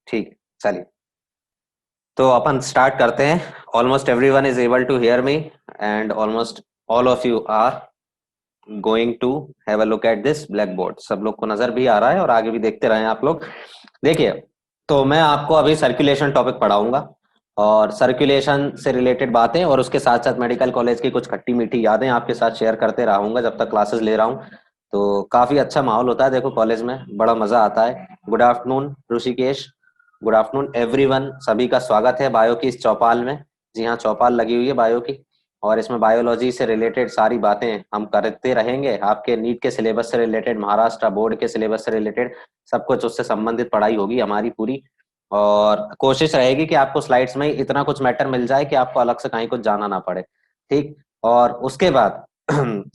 ठीक, चलिए तो अपन स्टार्ट करते हैं। Almost everyone is able to hear me and almost all of you are going to have a look at this black board. सब लोग को नजर भी आ रहा है और आगे भी देखते रहें आप लोग। देखिए, तो मैं आपको अभी सर्कुलेशन टॉपिक पढ़ाऊंगा और सर्कुलेशन से रिलेटेड बातें और उसके साथ साथ मेडिकल कॉलेज की कुछ खट्टी मीठी यादें आपके साथ शेयर करते रहूंगा जब तक क्लासेस ले रहा हूँ। तो काफी अच्छा माहौल होता है, देखो कॉलेज में बड़ा मजा आता है। Good afternoon Rishikesh, good afternoon everyone, सभी का स्वागत है बायो की इस चौपाल में। जी हाँ, चौपाल लगी हुई है बायो की और इसमें बायोलॉजी से रिलेटेड सारी बातें हम करते रहेंगे। आपके नीट के सिलेबस से रिलेटेड, महाराष्ट्र बोर्ड के सिलेबस से रिलेटेड सब कुछ उससे संबंधित पढ़ाई होगी हमारी पूरी। और कोशिश रहेगी कि आपको स्लाइड्स में इतना कुछ मैटर मिल जाए कि आपको अलग से कहीं कुछ जाना ना पड़े। ठीक, और उसके बाद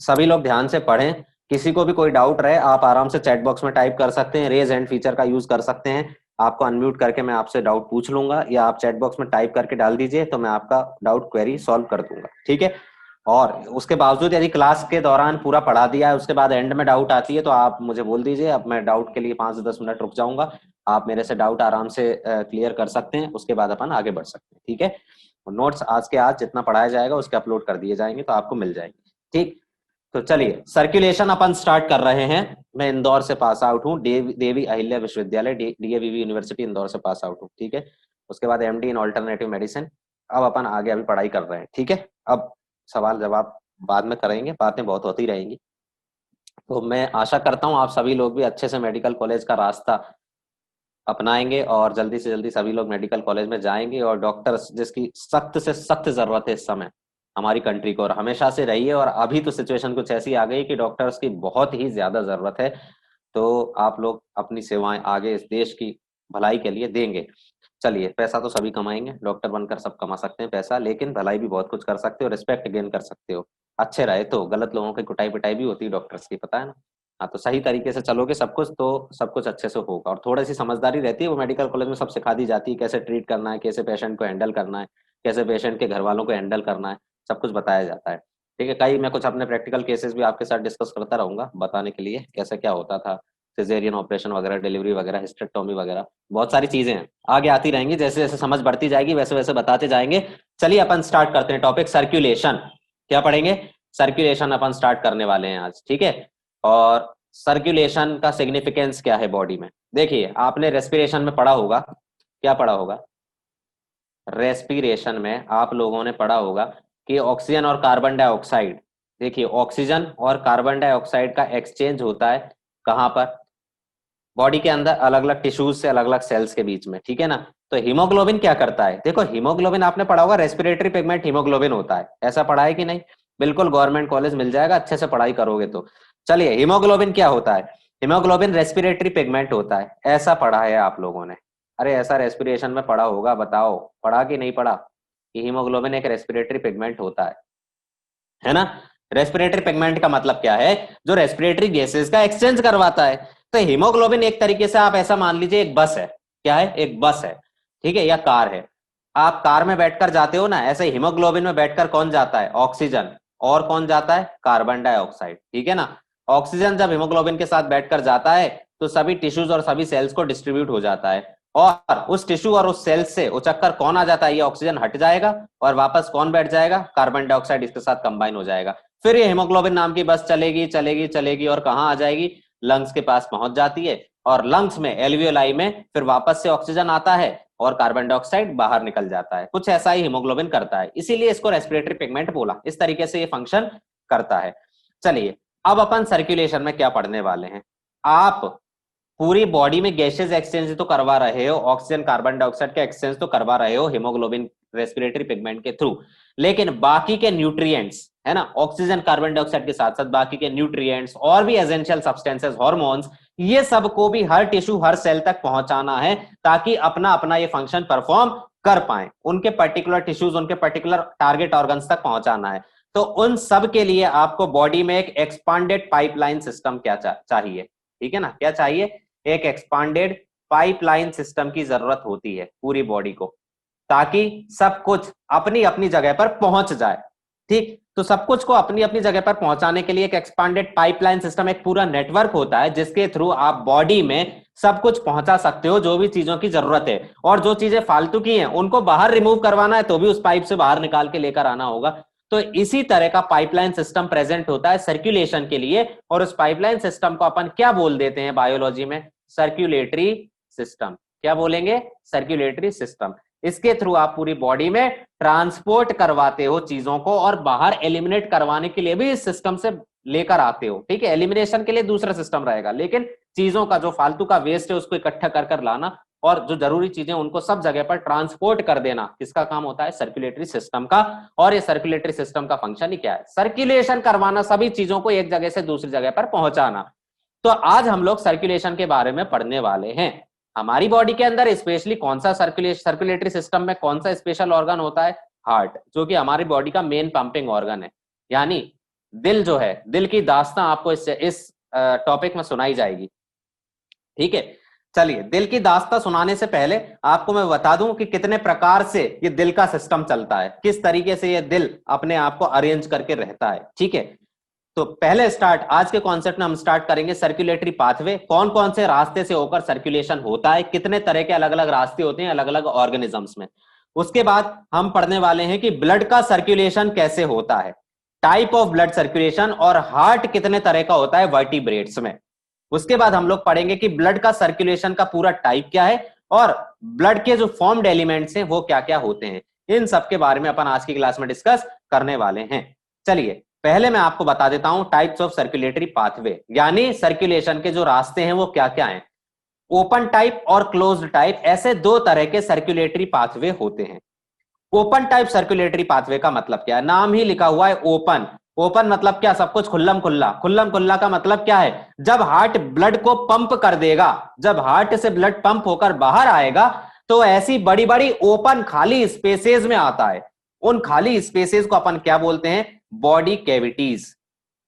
सभी लोग ध्यान से पढ़ें। किसी को भी कोई डाउट रहे आप आराम से चैट बॉक्स में टाइप कर सकते हैं, रेज हैंड फीचर का यूज कर सकते हैं। आपको अनम्यूट करके मैं आपसे डाउट पूछ लूंगा या आप चैट बॉक्स में टाइप करके डाल दीजिए तो मैं आपका डाउट क्वेरी सॉल्व कर दूंगा। ठीक है, और उसके बावजूद यदि क्लास के दौरान पूरा पढ़ा दिया है उसके बाद एंड में डाउट आती है तो आप मुझे बोल दीजिए, अब मैं डाउट के लिए 5 से 10 मिनट रुक जाऊंगा। आप मेरे से डाउट आराम से क्लियर कर सकते हैं, उसके बाद अपन आगे बढ़ सकते हैं। ठीक है, नोट्स आज के आज जितना पढ़ाया जाएगा उसके अपलोड कर दिए जाएंगे तो आपको मिल जाएंगे। ठीक, तो चलिए सर्कुलेशन अपन स्टार्ट कर रहे हैं। मैं इंदौर से पास आउट हूँ, देवी अहिल्या विश्वविद्यालय डीएवीवी यूनिवर्सिटी इंदौर से पास आउट हूँ। ठीक है, उसके बाद एमडी इन ऑल्टरनेटिव मेडिसिन। अब अपन आगे अभी पढ़ाई कर रहे हैं। ठीक है, अब सवाल जवाब बाद में करेंगे, बातें बहुत होती रहेंगी। तो मैं आशा करता हूँ आप सभी लोग भी अच्छे से मेडिकल कॉलेज का रास्ता अपनाएंगे और जल्दी से जल्दी सभी लोग मेडिकल कॉलेज में जाएंगे और डॉक्टर्स जिसकी सख्त से सख्त जरूरत है इस समय हमारी कंट्री को, और हमेशा से रही है, और अभी तो सिचुएशन कुछ ऐसी आ गई कि डॉक्टर्स की बहुत ही ज्यादा जरूरत है। तो आप लोग अपनी सेवाएं आगे इस देश की भलाई के लिए देंगे। चलिए, पैसा तो सभी कमाएंगे, डॉक्टर बनकर सब कमा सकते हैं पैसा, लेकिन भलाई भी बहुत कुछ कर सकते हो, रिस्पेक्ट गेन कर सकते हो अच्छे रहे तो। गलत लोगों की कुटाई पिटाई भी होती है डॉक्टर्स की, पता है ना। हाँ, तो सही तरीके से चलोगे सब कुछ तो सब कुछ अच्छे से होगा। और थोड़ी सी समझदारी रहती है, वो मेडिकल कॉलेज में सब सिखा दी जाती है, कैसे ट्रीट करना है, कैसे पेशेंट को हैंडल करना है, कैसे पेशेंट के घर वालों को हैंडल करना है, सब कुछ बताया जाता है। ठीक है, कई मैं कुछ अपने प्रैक्टिकल केसेस भी आपके साथ डिस्कस करता रहूंगा बताने के लिए कैसे क्या होता था, सिजेरियन ऑपरेशन वगैरह, डिलीवरी वगैरह, हिस्टेक्टोमी वगैरह, बहुत सारी चीजें हैं आगे आती रहेंगी। जैसे जैसे समझ बढ़ती जाएगी वैसे वैसे बताते जाएंगे। चलिए अपन स्टार्ट करते हैं टॉपिक सर्कुलेशन। क्या पढ़ेंगे? सर्कुलेशन अपन स्टार्ट करने वाले हैं आज। ठीक है, और सर्कुलेशन का सिग्निफिकेंस क्या है बॉडी में? देखिए, आपने रेस्पिरेशन में पढ़ा होगा, क्या पढ़ा होगा? रेस्पिरेशन में आप लोगों ने पढ़ा होगा कि ऑक्सीजन और कार्बन डाइऑक्साइड, देखिए ऑक्सीजन और कार्बन डाइऑक्साइड का एक्सचेंज होता है कहाँ पर? बॉडी के अंदर अलग अलग टिश्यूज से, अलग अलग सेल्स के बीच में। ठीक है ना। तो हीमोग्लोबिन क्या करता है? देखो हीमोग्लोबिन आपने पढ़ा होगा, रेस्पिरेटरी पिगमेंट हीमोग्लोबिन होता है, ऐसा पढ़ा है कि नहीं? बिल्कुल गवर्नमेंट कॉलेज मिल जाएगा, अच्छे से पढ़ाई करोगे तो। चलिए, हीमोग्लोबिन क्या होता है? हीमोग्लोबिन रेस्पिरेटरी पिगमेंट होता है, ऐसा पढ़ा है आप लोगों ने। अरे ऐसा रेस्पिरेशन में पढ़ा होगा, बताओ पढ़ा कि नहीं पढ़ा कि हीमोग्लोबिन एक रेस्पिरेटरी पिगमेंट होता है ना। रेस्पिरेटरी पिगमेंट का मतलब क्या है? जो रेस्पिरेटरी गैसेस का एक्सचेंज करवाता है। तो हीमोग्लोबिन एक तरीके से आप ऐसा मान लीजिए एक बस है। क्या है? एक बस है। ठीक है, या कार है। आप कार में बैठकर जाते हो ना, ऐसे हीमोग्लोबिन में बैठकर कौन जाता है? ऑक्सीजन। और कौन जाता है? Carbon dioxide. ठीक है ना। ऑक्सीजन जब हीमोग्लोबिन के साथ बैठकर जाता है तो सभी टिश्यूज और सभी सेल्स को डिस्ट्रीब्यूट हो जाता है, और उस टिश्यू और उस सेल से उचक्कर कौन आ जाता है? ये ऑक्सीजन हट जाएगा और वापस कौन बैठ जाएगा? कार्बन डाइऑक्साइड इसके साथ कंबाइन हो जाएगा। फिर ये हीमोग्लोबिन नाम की बस चलेगी चलेगी चलेगी और कहां आ जाएगी? लंग्स के पास पहुंच जाती है, और लंग्स में एल्वियोलाई में फिर वापस से ऑक्सीजन आता है और कार्बन डाइऑक्साइड बाहर निकल जाता है। कुछ ऐसा ही हीमोग्लोबिन करता है, इसीलिए इसको रेस्पिरेटरी पिगमेंट बोला। इस तरीके से ये फंक्शन करता है। चलिए, अब अपन सर्कुलेशन में क्या पढ़ने वाले हैं। आप पूरी बॉडी में गैसेस एक्सचेंज तो करवा रहे हो, ऑक्सीजन कार्बन डाइऑक्साइड का एक्सचेंज तो करवा रहे हो हीमोग्लोबिन रेस्पिरेटरी पिगमेंट के थ्रू, लेकिन बाकी के न्यूट्रिएंट्स है ना, ऑक्सीजन कार्बन डाइऑक्साइड के साथ साथ बाकी के न्यूट्रिएंट्स और भी एसेंशियल सब्सटेंसेस, हार्मोन्स, ये सबको भी हर टिश्यू हर सेल तक पहुंचाना है ताकि अपना अपना ये फंक्शन परफॉर्म कर पाए। उनके पर्टिकुलर टिश्यूज, उनके पर्टिकुलर टारगेट ऑर्गन्स तक पहुंचाना है। तो उन सब के लिए आपको बॉडी में एक एक्सपांडेड पाइपलाइन सिस्टम क्या चाहिए? ठीक है ना, क्या चाहिए? एक एक्सपांडेड पाइपलाइन सिस्टम की जरूरत होती है पूरी बॉडी को, ताकि सब कुछ अपनी अपनी जगह पर पहुंच जाए। ठीक, तो सब कुछ को अपनी अपनी जगह पर पहुंचाने के लिए एक एक्सपांडेड पाइपलाइन सिस्टम, एक पूरा नेटवर्क होता है जिसके थ्रू आप बॉडी में सब कुछ पहुंचा सकते हो जो भी चीजों की जरूरत है, और जो चीजें फालतू की हैं उनको बाहर रिमूव करवाना है तो भी उस पाइप से बाहर निकाल के लेकर आना होगा। तो इसी तरह का पाइपलाइन सिस्टम प्रेजेंट होता है सर्कुलेशन के लिए, और उस पाइपलाइन सिस्टम को अपन क्या बोल देते हैं बायोलॉजी में? Circulatory system. क्या बोलेंगे? Circulatory system. इसके थ्रू आप पूरी बॉडी में ट्रांसपोर्ट करवाते हो चीजों को, और बाहर एलिमिनेट करवाने के लिए भी इस सिस्टम से लेकर आते हो। ठीक है, एलिमिनेशन के लिए दूसरा सिस्टम रहेगा, लेकिन चीजों का जो फालतू का वेस्ट है उसको इकट्ठा कर कर लाना, और जो जरूरी चीजें उनको सब जगह पर ट्रांसपोर्ट कर देना, किसका काम होता है? सर्कुलेटरी सिस्टम का। और ये सर्कुलेटरी सिस्टम का फंक्शन ही क्या है? सर्कुलेशन करवाना, सभी चीजों को एक जगह से दूसरी जगह पर पहुंचाना। तो आज हम लोग सर्कुलेशन के बारे में पढ़ने वाले हैं। हमारी बॉडी के अंदर स्पेशली कौन सा सर्कुलेटरी सिस्टम में कौन सा स्पेशल ऑर्गन होता है? हार्ट, जो कि हमारी बॉडी का मेन पंपिंग ऑर्गन है। यानी दिल जो है, दिल की दास्तां आपको इस टॉपिक में सुनाई जाएगी। ठीक है, चलिए, दिल की दास्तां सुनाने से पहले आपको मैं बता दूं कि कितने प्रकार से ये दिल का सिस्टम चलता है, किस तरीके से ये दिल अपने आप को अरेंज करके रहता है। ठीक है, तो पहले आज के कॉन्सेप्ट में हम स्टार्ट करेंगे सर्कुलेटरी पाथवे। कौन कौन से रास्ते से होकर सर्कुलेशन होता है, कितने तरह के अलग अलग रास्ते होते हैं अलग अलग ऑर्गेनिजम्स में। उसके बाद हम पढ़ने वाले हैं कि ब्लड का सर्कुलेशन कैसे होता है, टाइप ऑफ ब्लड सर्कुलेशन, और हार्ट कितने तरह का होता है वर्टिब्रेट्स में। उसके बाद हम लोग पढ़ेंगे कि ब्लड का सर्कुलेशन का पूरा टाइप क्या है, और ब्लड के जो फॉर्म्ड एलिमेंट्स हैं वो क्या क्या होते हैं। इन सब के बारे में अपन आज की क्लास में डिस्कस करने वाले हैं। चलिए, पहले मैं आपको बता देता हूं टाइप्स ऑफ सर्कुलेटरी पाथवे, यानी सर्कुलेशन के जो रास्ते हैं वो क्या क्या हैं। ओपन टाइप और क्लोज्ड टाइप, ऐसे दो तरह के सर्कुलेटरी पाथवे होते हैं। ओपन टाइप सर्कुलेटरी पाथवे का मतलब क्या है? नाम ही लिखा हुआ है ओपन। ओपन मतलब क्या? सब कुछ खुल्लम खुल्ला। खुल्लम खुल्ला का मतलब क्या है? जब हार्ट ब्लड को पंप कर देगा, जब हार्ट से ब्लड पंप होकर बाहर आएगा, तो ऐसी बड़ी बड़ी ओपन खाली स्पेसेस में आता है। उन खाली स्पेसेस को अपन क्या बोलते हैं? बॉडी कैविटीज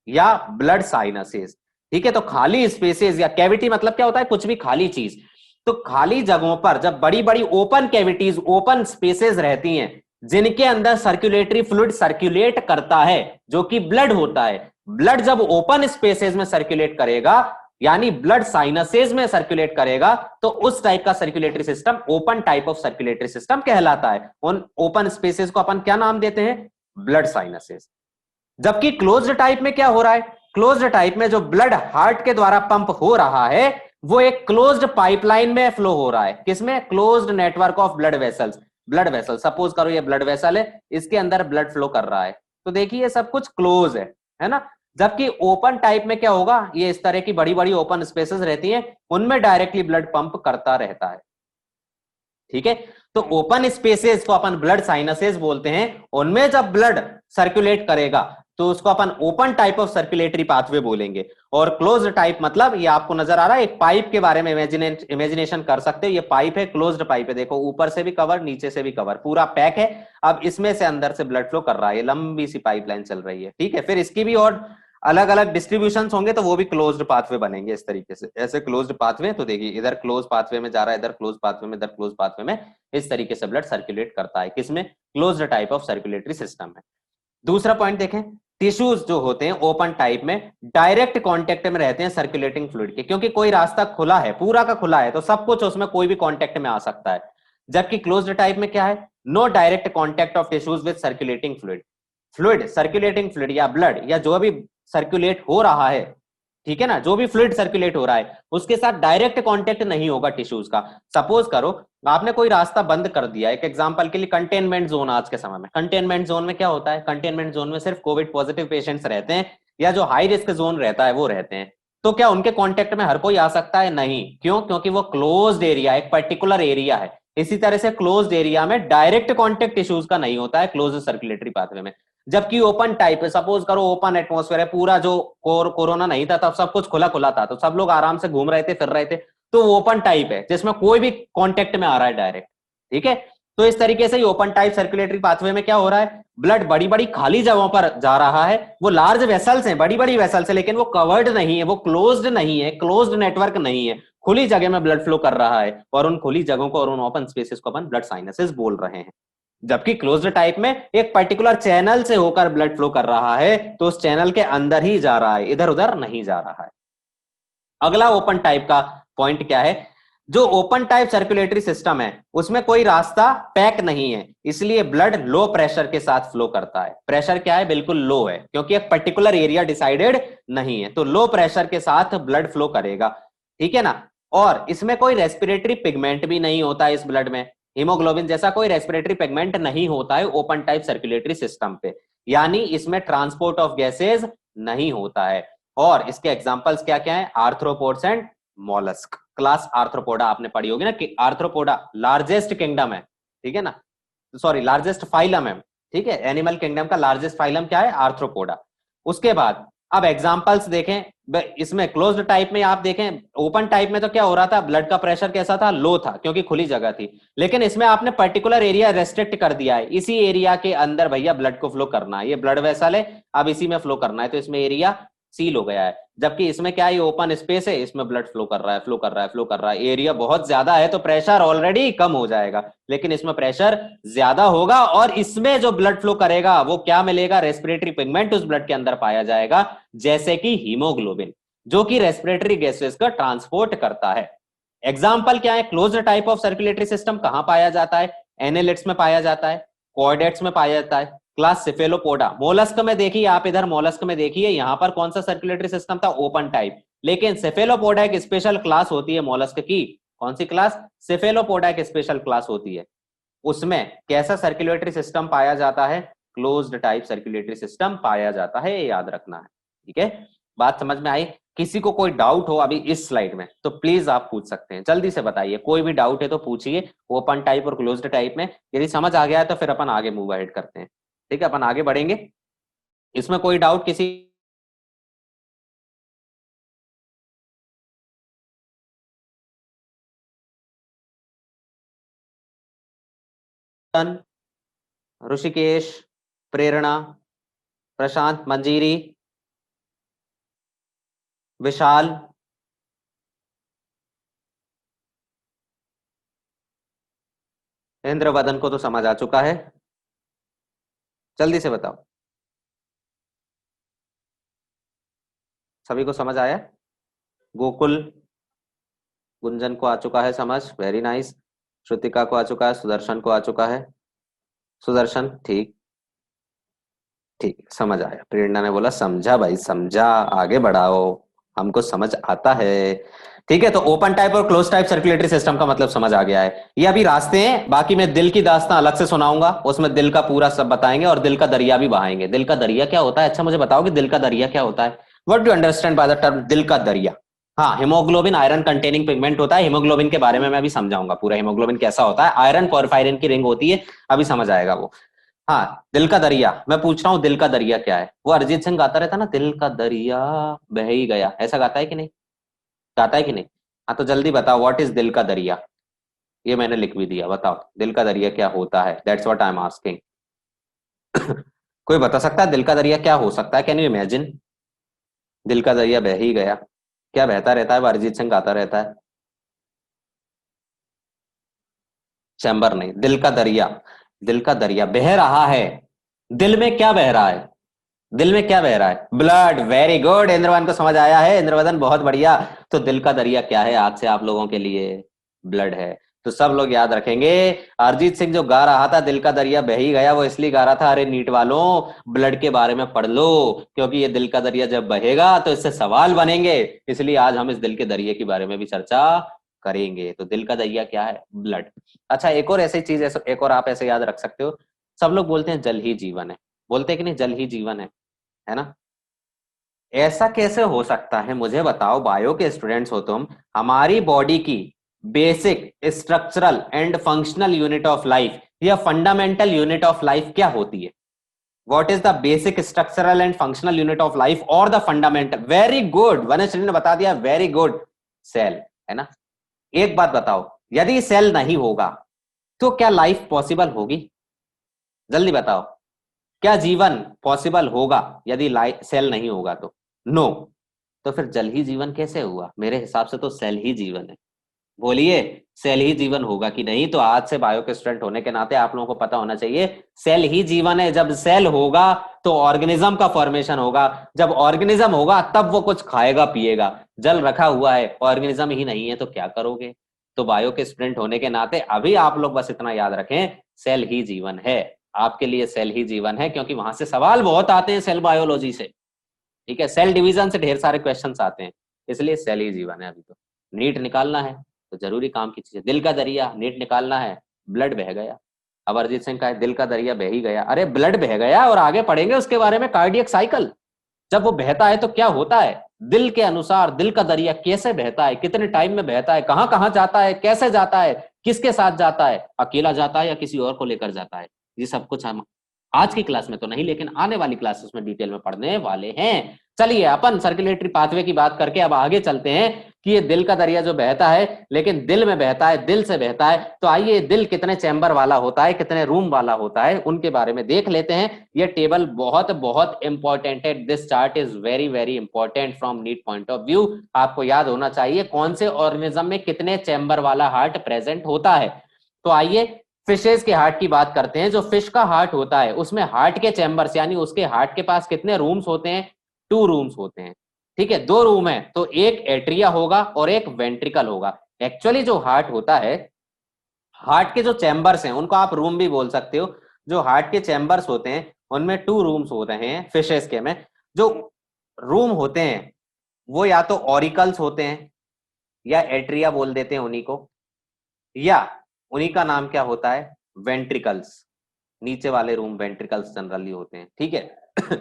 या ब्लड साइनसेस। ठीक है, तो खाली स्पेसेस या कैविटी मतलब क्या होता है? कुछ भी खाली चीज। तो खाली जगहों पर जब बड़ी बड़ी ओपन कैविटीज, ओपन स्पेसेस रहती हैं, जिनके अंदर सर्कुलेटरी फ्लूइड सर्कुलेट करता है, जो कि ब्लड होता है। ब्लड जब ओपन स्पेसेस में सर्कुलेट करेगा, यानी ब्लड साइनसेस में सर्कुलेट करेगा, तो उस टाइप का circulatory system open type of circulatory system कहलाता है। उन ओपन स्पेसेस को अपन क्या नाम देते हैं? Blood sinuses. जबकि क्लोज्ड टाइप में क्या हो रहा है? क्लोज्ड टाइप में जो ब्लड हार्ट के द्वारा पंप हो रहा है वो एक क्लोज्ड पाइपलाइन में फ्लो हो रहा है। किसमें? Closed network of blood vessels. Blood vessel, suppose करो ये ब्लड वेसल है, इसके अंदर ब्लड फ्लो कर रहा है, तो देखिए ये सब कुछ क्लोज है ना। जबकि ओपन टाइप में क्या होगा? ये इस तरह की बड़ी बड़ी ओपन स्पेसेस रहती हैं, उनमें डायरेक्टली ब्लड पंप करता रहता है। ठीक है, तो ओपन स्पेसेस को अपन ब्लड साइनसेस बोलते हैं। उनमें जब ब्लड सर्कुलेट करेगा तो उसको अपन open type of circulatory pathway बोलेंगे। और क्लोज्ड टाइप मतलब, ये आपको नजर आ रहा है, एक पाइप के बारे में इमेजिनेशन कर सकते हो। ये पाइप है, क्लोज्ड पाइप है, देखो ऊपर से भी कवर नीचे से भी कवर, पूरा पैक है। अब इसमें से अंदर से ब्लड फ्लो कर रहा है, लंबी सी पाइपलाइन चल रही है। ठीक है, फिर इसकी भी और अलग अलग डिस्ट्रीब्यूशन होंगे, तो वो भी क्लोज्ड पाथवे बनेंगे इस तरीके से। ऐसे क्लोज्ड पाथवे, तो देखिए इधर क्लोज पाथवे में जा रहा है, इधर क्लोज पाथवे में, इधर क्लोज पाथवे में, इस तरीके से ब्लड सर्कुलेट करता है। किसमें? Closed type of circulatory system में। दूसरा पॉइंट देखें, टिश्यूज जो होते हैं ओपन टाइप में डायरेक्ट कांटेक्ट में रहते हैं सर्कुलेटिंग फ्लूइड के, क्योंकि कोई रास्ता खुला है, पूरा का खुला है, तो सब कुछ उसमें कोई भी कांटेक्ट में आ सकता है। जबकि क्लोज्ड टाइप में क्या है? No direct contact of tissues with circulating fluid. Fluid, circulating fluid या ब्लड या जो भी सर्कुलेट हो रहा है, ठीक है ना, जो भी फ्लूइड सर्कुलेट हो रहा है उसके साथ डायरेक्ट कांटेक्ट नहीं होगा टिश्यूज का। सपोज करो आपने कोई रास्ता बंद कर दिया, एक एग्जांपल के लिए कंटेनमेंट जोन। आज के समय में कंटेनमेंट जोन में क्या होता है? कंटेनमेंट जोन में सिर्फ कोविड पॉजिटिव पेशेंट्स रहते हैं, या जो हाई रिस्क जोन रहता है वो रहते हैं। तो क्या उनके कॉन्टेक्ट में हर कोई आ सकता है? नहीं। क्यों? क्योंकि वो क्लोज्ड एरिया, एक पर्टिकुलर एरिया है। इसी तरह से क्लोज्ड एरिया में डायरेक्ट कॉन्टेक्ट टिश्यूज का नहीं होता है क्लोज्ड सर्कुलेटरी पाथवे में। जबकि ओपन टाइप है, सपोज करो ओपन एटमॉस्फेयर है, पूरा जो कोरोना नहीं था तब सब कुछ खुला खुला था, तो सब लोग आराम से घूम रहे थे, फिर रहे थे, तो वो ओपन टाइप है जिसमें कोई भी कांटेक्ट में आ रहा है डायरेक्ट। ठीक है, तो इस तरीके से ओपन टाइप सर्कुलेटरी पाथवे में क्या हो रहा है? ब्लड बड़ी बड़ी खाली जगहों पर जा रहा है। वो लार्ज वेसल्स हैं, बड़ी बड़ी वेसल्स है, लेकिन वो कवर्ड नहीं है, वो क्लोज्ड नहीं है, क्लोज्ड नेटवर्क नहीं है, खुली जगह में ब्लड फ्लो कर रहा है। और उन खुली जगहों को और उन ओपन स्पेसेस को अपन ब्लड साइनसेस बोल रहे हैं। जबकि क्लोज्ड टाइप में एक पर्टिकुलर चैनल से होकर ब्लड फ्लो कर रहा है, तो उस चैनल के अंदर ही जा रहा है, इधर उधर नहीं जा रहा है। अगला ओपन टाइप का पॉइंट क्या है, जो ओपन टाइप सर्कुलेटरी सिस्टम है उसमें कोई रास्ता पैक नहीं है, इसलिए ब्लड लो प्रेशर के साथ फ्लो करता है। प्रेशर क्या है, बिल्कुल लो है, क्योंकि एक पर्टिकुलर एरिया डिसाइडेड नहीं है, तो लो प्रेशर के साथ ब्लड फ्लो करेगा, ठीक है ना। और इसमें कोई रेस्पिरेटरी पिगमेंट भी नहीं होता है इस ब्लड में, हीमोग्लोबिन जैसा कोई रेस्पिरेटरी पिगमेंट नहीं होता है ओपन टाइप सर्कुलेटरी सिस्टम पे, यानी इसमें ट्रांसपोर्ट ऑफ गैसेज नहीं होता है। और इसके एग्जांपल्स क्या क्या है, arthropods and mollusc. Class arthropoda आपने पढ़ी होगी ना, कि आर्थ्रोपोडा लार्जेस्ट किंगडम है, ठीक है ना, सॉरी लार्जेस्ट फाइलम है, ठीक है, एनिमल किंगडम का लार्जेस्ट फाइलम क्या है, आर्थ्रोपोडा। उसके बाद अब एग्जांपल्स देखें, इसमें क्लोज्ड टाइप में आप देखें, ओपन टाइप में तो क्या हो रहा था, ब्लड का प्रेशर कैसा था, लो था, क्योंकि खुली जगह थी, लेकिन इसमें आपने पर्टिकुलर एरिया रेस्ट्रिक्ट कर दिया है, इसी एरिया के अंदर भैया ब्लड को फ्लो करना है, ये ब्लड वेसल है, अब इसी में फ्लो करना है, तो इसमें एरिया सील हो गया है। जबकि इसमें क्या है, ओपन स्पेस है, इसमें ब्लड फ्लो कर रहा है, फ्लो कर रहा है, फ्लो कर रहा है, एरिया बहुत ज्यादा है तो प्रेशर ऑलरेडी कम हो जाएगा, लेकिन इसमें प्रेशर ज्यादा होगा, और इसमें जो ब्लड फ्लो करेगा वो क्या मिलेगा, रेस्पिरेटरी पिगमेंट उस ब्लड के अंदर पाया जाएगा, जैसे कि हीमोग्लोबिन, जो कि रेस्पिरेटरी गैसेस का ट्रांसपोर्ट करता है। एग्जाम्पल क्या है, closed type of circulatory system कहां पाया जाता है, एनेलिट्स में पाया जाता है, कॉर्डेट्स में पाया जाता है, क्लास सिफेलोपोडा। मोलस्क में देखिए आप, इधर मोलस्क में देखिए, यहां पर कौन सा सर्कुलेटरी सिस्टम था, ओपन टाइप, लेकिन सिफेलोपोडा एक स्पेशल क्लास होती है मोलस्क की, कौन सी क्लास, सिफेलोपोडा एक स्पेशल क्लास होती है, उसमें कैसा सर्कुलेटरी सिस्टम पाया जाता है, क्लोज्ड टाइप सर्कुलेटरी सिस्टम पाया जाता है, ये याद रखना है, ठीक है। बात समझ में आई, किसी को कोई डाउट हो अभी इस स्लाइड में तो प्लीज आप पूछ सकते हैं, जल्दी से बताइए, कोई भी डाउट है तो पूछिए, ओपन टाइप और क्लोज्ड टाइप में, यदि समझ आ गया है तो फिर अपन आगे मूव अहेड करते हैं, ठीक है, अपन आगे बढ़ेंगे, इसमें कोई डाउट किसी, ऋषिकेश, प्रेरणा, प्रशांत, मंजीरी, विशाल, इंद्रवदन को तो समझ आ चुका है, जल्दी से बताओ, सभी को समझ आया, गोकुल, गुंजन को आ चुका है समझ, वेरी नाइस, श्रुतिका को आ चुका है, सुदर्शन को आ चुका है, सुदर्शन ठीक, ठीक समझ आया, प्रेरणा ने बोला समझा भाई समझा, आगे बढ़ाओ, हमको समझ आता है, ठीक है। तो ओपन टाइप और क्लोज टाइप सर्कुलेटरी सिस्टम का मतलब समझ आ गया है, ये अभी रास्ते हैं, बाकी मैं दिल की दास्तां अलग से सुनाऊंगा, उसमें दिल का पूरा सब बताएंगे और दिल का दरिया भी बहाएंगे। दिल का दरिया क्या होता है, अच्छा मुझे बताओ कि दिल का दरिया क्या होता है, what do understand by the term दिल का दरिया। हाँ, हीमोग्लोबिन आयरन कंटेनिंग पिगमेंट होता है, हीमोग्लोबिन के बारे में मैं अभी समझाऊंगा पूरा, हीमोग्लोबिन कैसा होता है, आयरन पोरफायरिन की रिंग होती है, अभी समझ आएगा वो। हाँ, दिल का दरिया, मैं पूछ रहा हूँ दिल का दरिया क्या है, वो अरिजीत सिंह गाता रहता ना, दिल का दरिया बह ही गया, ऐसा गाता है कि नहीं, गाता है कि नहीं। हाँ तो जल्दी बताओ व्हाट इज दिल का दरिया, ये मैंने लिख भी दिया, बताओ दिल का दरिया क्या होता है, that's what I am asking. कोई बता सकता है दिल का दरिया क्या हो सकता है, कैन यू इमेजिन, दिल का दरिया बह ही गया, क्या बहता रहता है, वो अरिजीत सिंह गाता रहता है, चैम्बर नहीं, दिल का दरिया, दिल का दरिया बह रहा है, दिल में क्या बह रहा है, दिल में क्या बह रहा है, ब्लड, वेरी गुड, इंद्रवन को समझ आया है, इंद्रवदन बहुत बढ़िया। तो दिल का दरिया क्या है आज से आप लोगों के लिए, ब्लड है, तो सब लोग याद रखेंगे। अरिजीत सिंह जो गा रहा था दिल का दरिया बह ही गया, वो इसलिए गा रहा था, अरे नीट वालों ब्लड के बारे में पढ़ लो, क्योंकि ये दिल का दरिया जब बहेगा तो इससे सवाल बनेंगे, इसलिए आज हम इस दिल के दरिया के बारे में भी चर्चा करेंगे। तो दिल का दरिया क्या है, ब्लड। अच्छा एक और ऐसी चीज, एक और आप ऐसे याद रख सकते हो, सब लोग बोलते हैं जल ही जीवन है, बोलते हैं कि नहीं जल ही जीवन है ना, ऐसा कैसे हो सकता है मुझे बताओ, बायो के स्टूडेंट्स हो तुम, हमारी बॉडी की basic structural and functional unit of life या फंडामेंटल यूनिट ऑफ लाइफ क्या होती है, what is the basic structural and functional unit of life और the fundamental, very good, Vanashree ने बता दिया, वेरी गुड, सेल, है ना। एक बात बताओ, यदि सेल नहीं होगा तो क्या लाइफ पॉसिबल होगी, जल्दी बताओ, क्या जीवन पॉसिबल होगा यदि सेल नहीं होगा तो, नो। तो फिर जल ही जीवन कैसे हुआ, मेरे हिसाब से तो सेल ही जीवन है, बोलिए, सेल ही जीवन होगा कि नहीं? तो आज से बायो के स्टूडेंट होने के नाते आप लोगों को पता होना चाहिए सेल ही जीवन है। जब सेल होगा तो ऑर्गेनिज्म का फॉर्मेशन होगा, जब ऑर्गेनिज्म होगा तब वो कुछ खाएगा पिएगा। जल रखा हुआ है, ऑर्गेनिज्म ही नहीं है तो क्या करोगे? तो बायो के स्टूडेंट होने के नाते अभी आप लोग बस इतना याद रखें, सेल ही जीवन है। आपके लिए सेल ही जीवन है, क्योंकि वहां से सवाल बहुत आते हैं सेल बायोलॉजी से। ठीक है, सेल डिवीजन से ढेर सारे क्वेश्चंस आते हैं, इसलिए सेल ही जीवन है। अभी तो नीट निकालना है तो जरूरी काम की चीज है। दिल का दरिया नीट निकालना है, ब्लड बह गया। अब अरिजीत सिंह का है दिल का दरिया बह ही गया, अरे ब्लड बह गया, और आगे पढ़ेंगे उसके बारे में, कार्डियक साइकिल। जब वो बहता है तो क्या होता है, दिल के अनुसार दिल का दरिया कैसे बहता है, कितने टाइम में बहता है, कहां कहां जाता है, कैसे जाता है, किसके साथ जाता है, अकेला जाता है या किसी और को लेकर जाता है, ये सब कुछ हम आज की क्लास में तो नहीं, लेकिन आने वाली क्लासेस में डिटेल में पढ़ने वाले हैं। चलिए अपन सर्कुलेटरी पाथवे की बात करके अब आगे चलते हैं कि ये दिल का दरिया जो बहता है, लेकिन दिल में बहता है, दिल से बहता है, तो आइए दिल कितने चैम्बर वाला होता है, कितने रूम वाला होता है, उनके बारे में देख लेते हैं। ये टेबल बहुत बहुत इंपॉर्टेंट है, this chart is very very important from NEET point of view. आपको याद होना चाहिए कौन से ऑर्गेनिज्म में कितने चैम्बर वाला हार्ट प्रेजेंट होता है। तो आइए फिशेज के हार्ट की बात करते हैं। जो फिश का हार्ट होता है उसमें हार्ट के चैम्बर्स यानी उसके हार्ट के पास कितने रूम्स होते हैं? 2 रूम्स होते हैं। ठीक है, 2 रूम है, तो एक एट्रिया होगा और एक वेंट्रिकल होगा। एक्चुअली जो हार्ट होता है, हार्ट के जो चैम्बर्स हैं उनको आप रूम भी बोल सकते हो। जो हार्ट के चैम्बर्स होते हैं उनमें 2 रूम्स होते हैं फिशेस के में। जो रूम होते हैं वो या तो ऑरिकल्स होते हैं या एट्रिया बोल देते हैं उन्हीं को, या उन्हीं का नाम क्या होता है, वेंट्रिकल्स। नीचे वाले रूम वेंट्रिकल्स जनरली होते हैं। ठीक है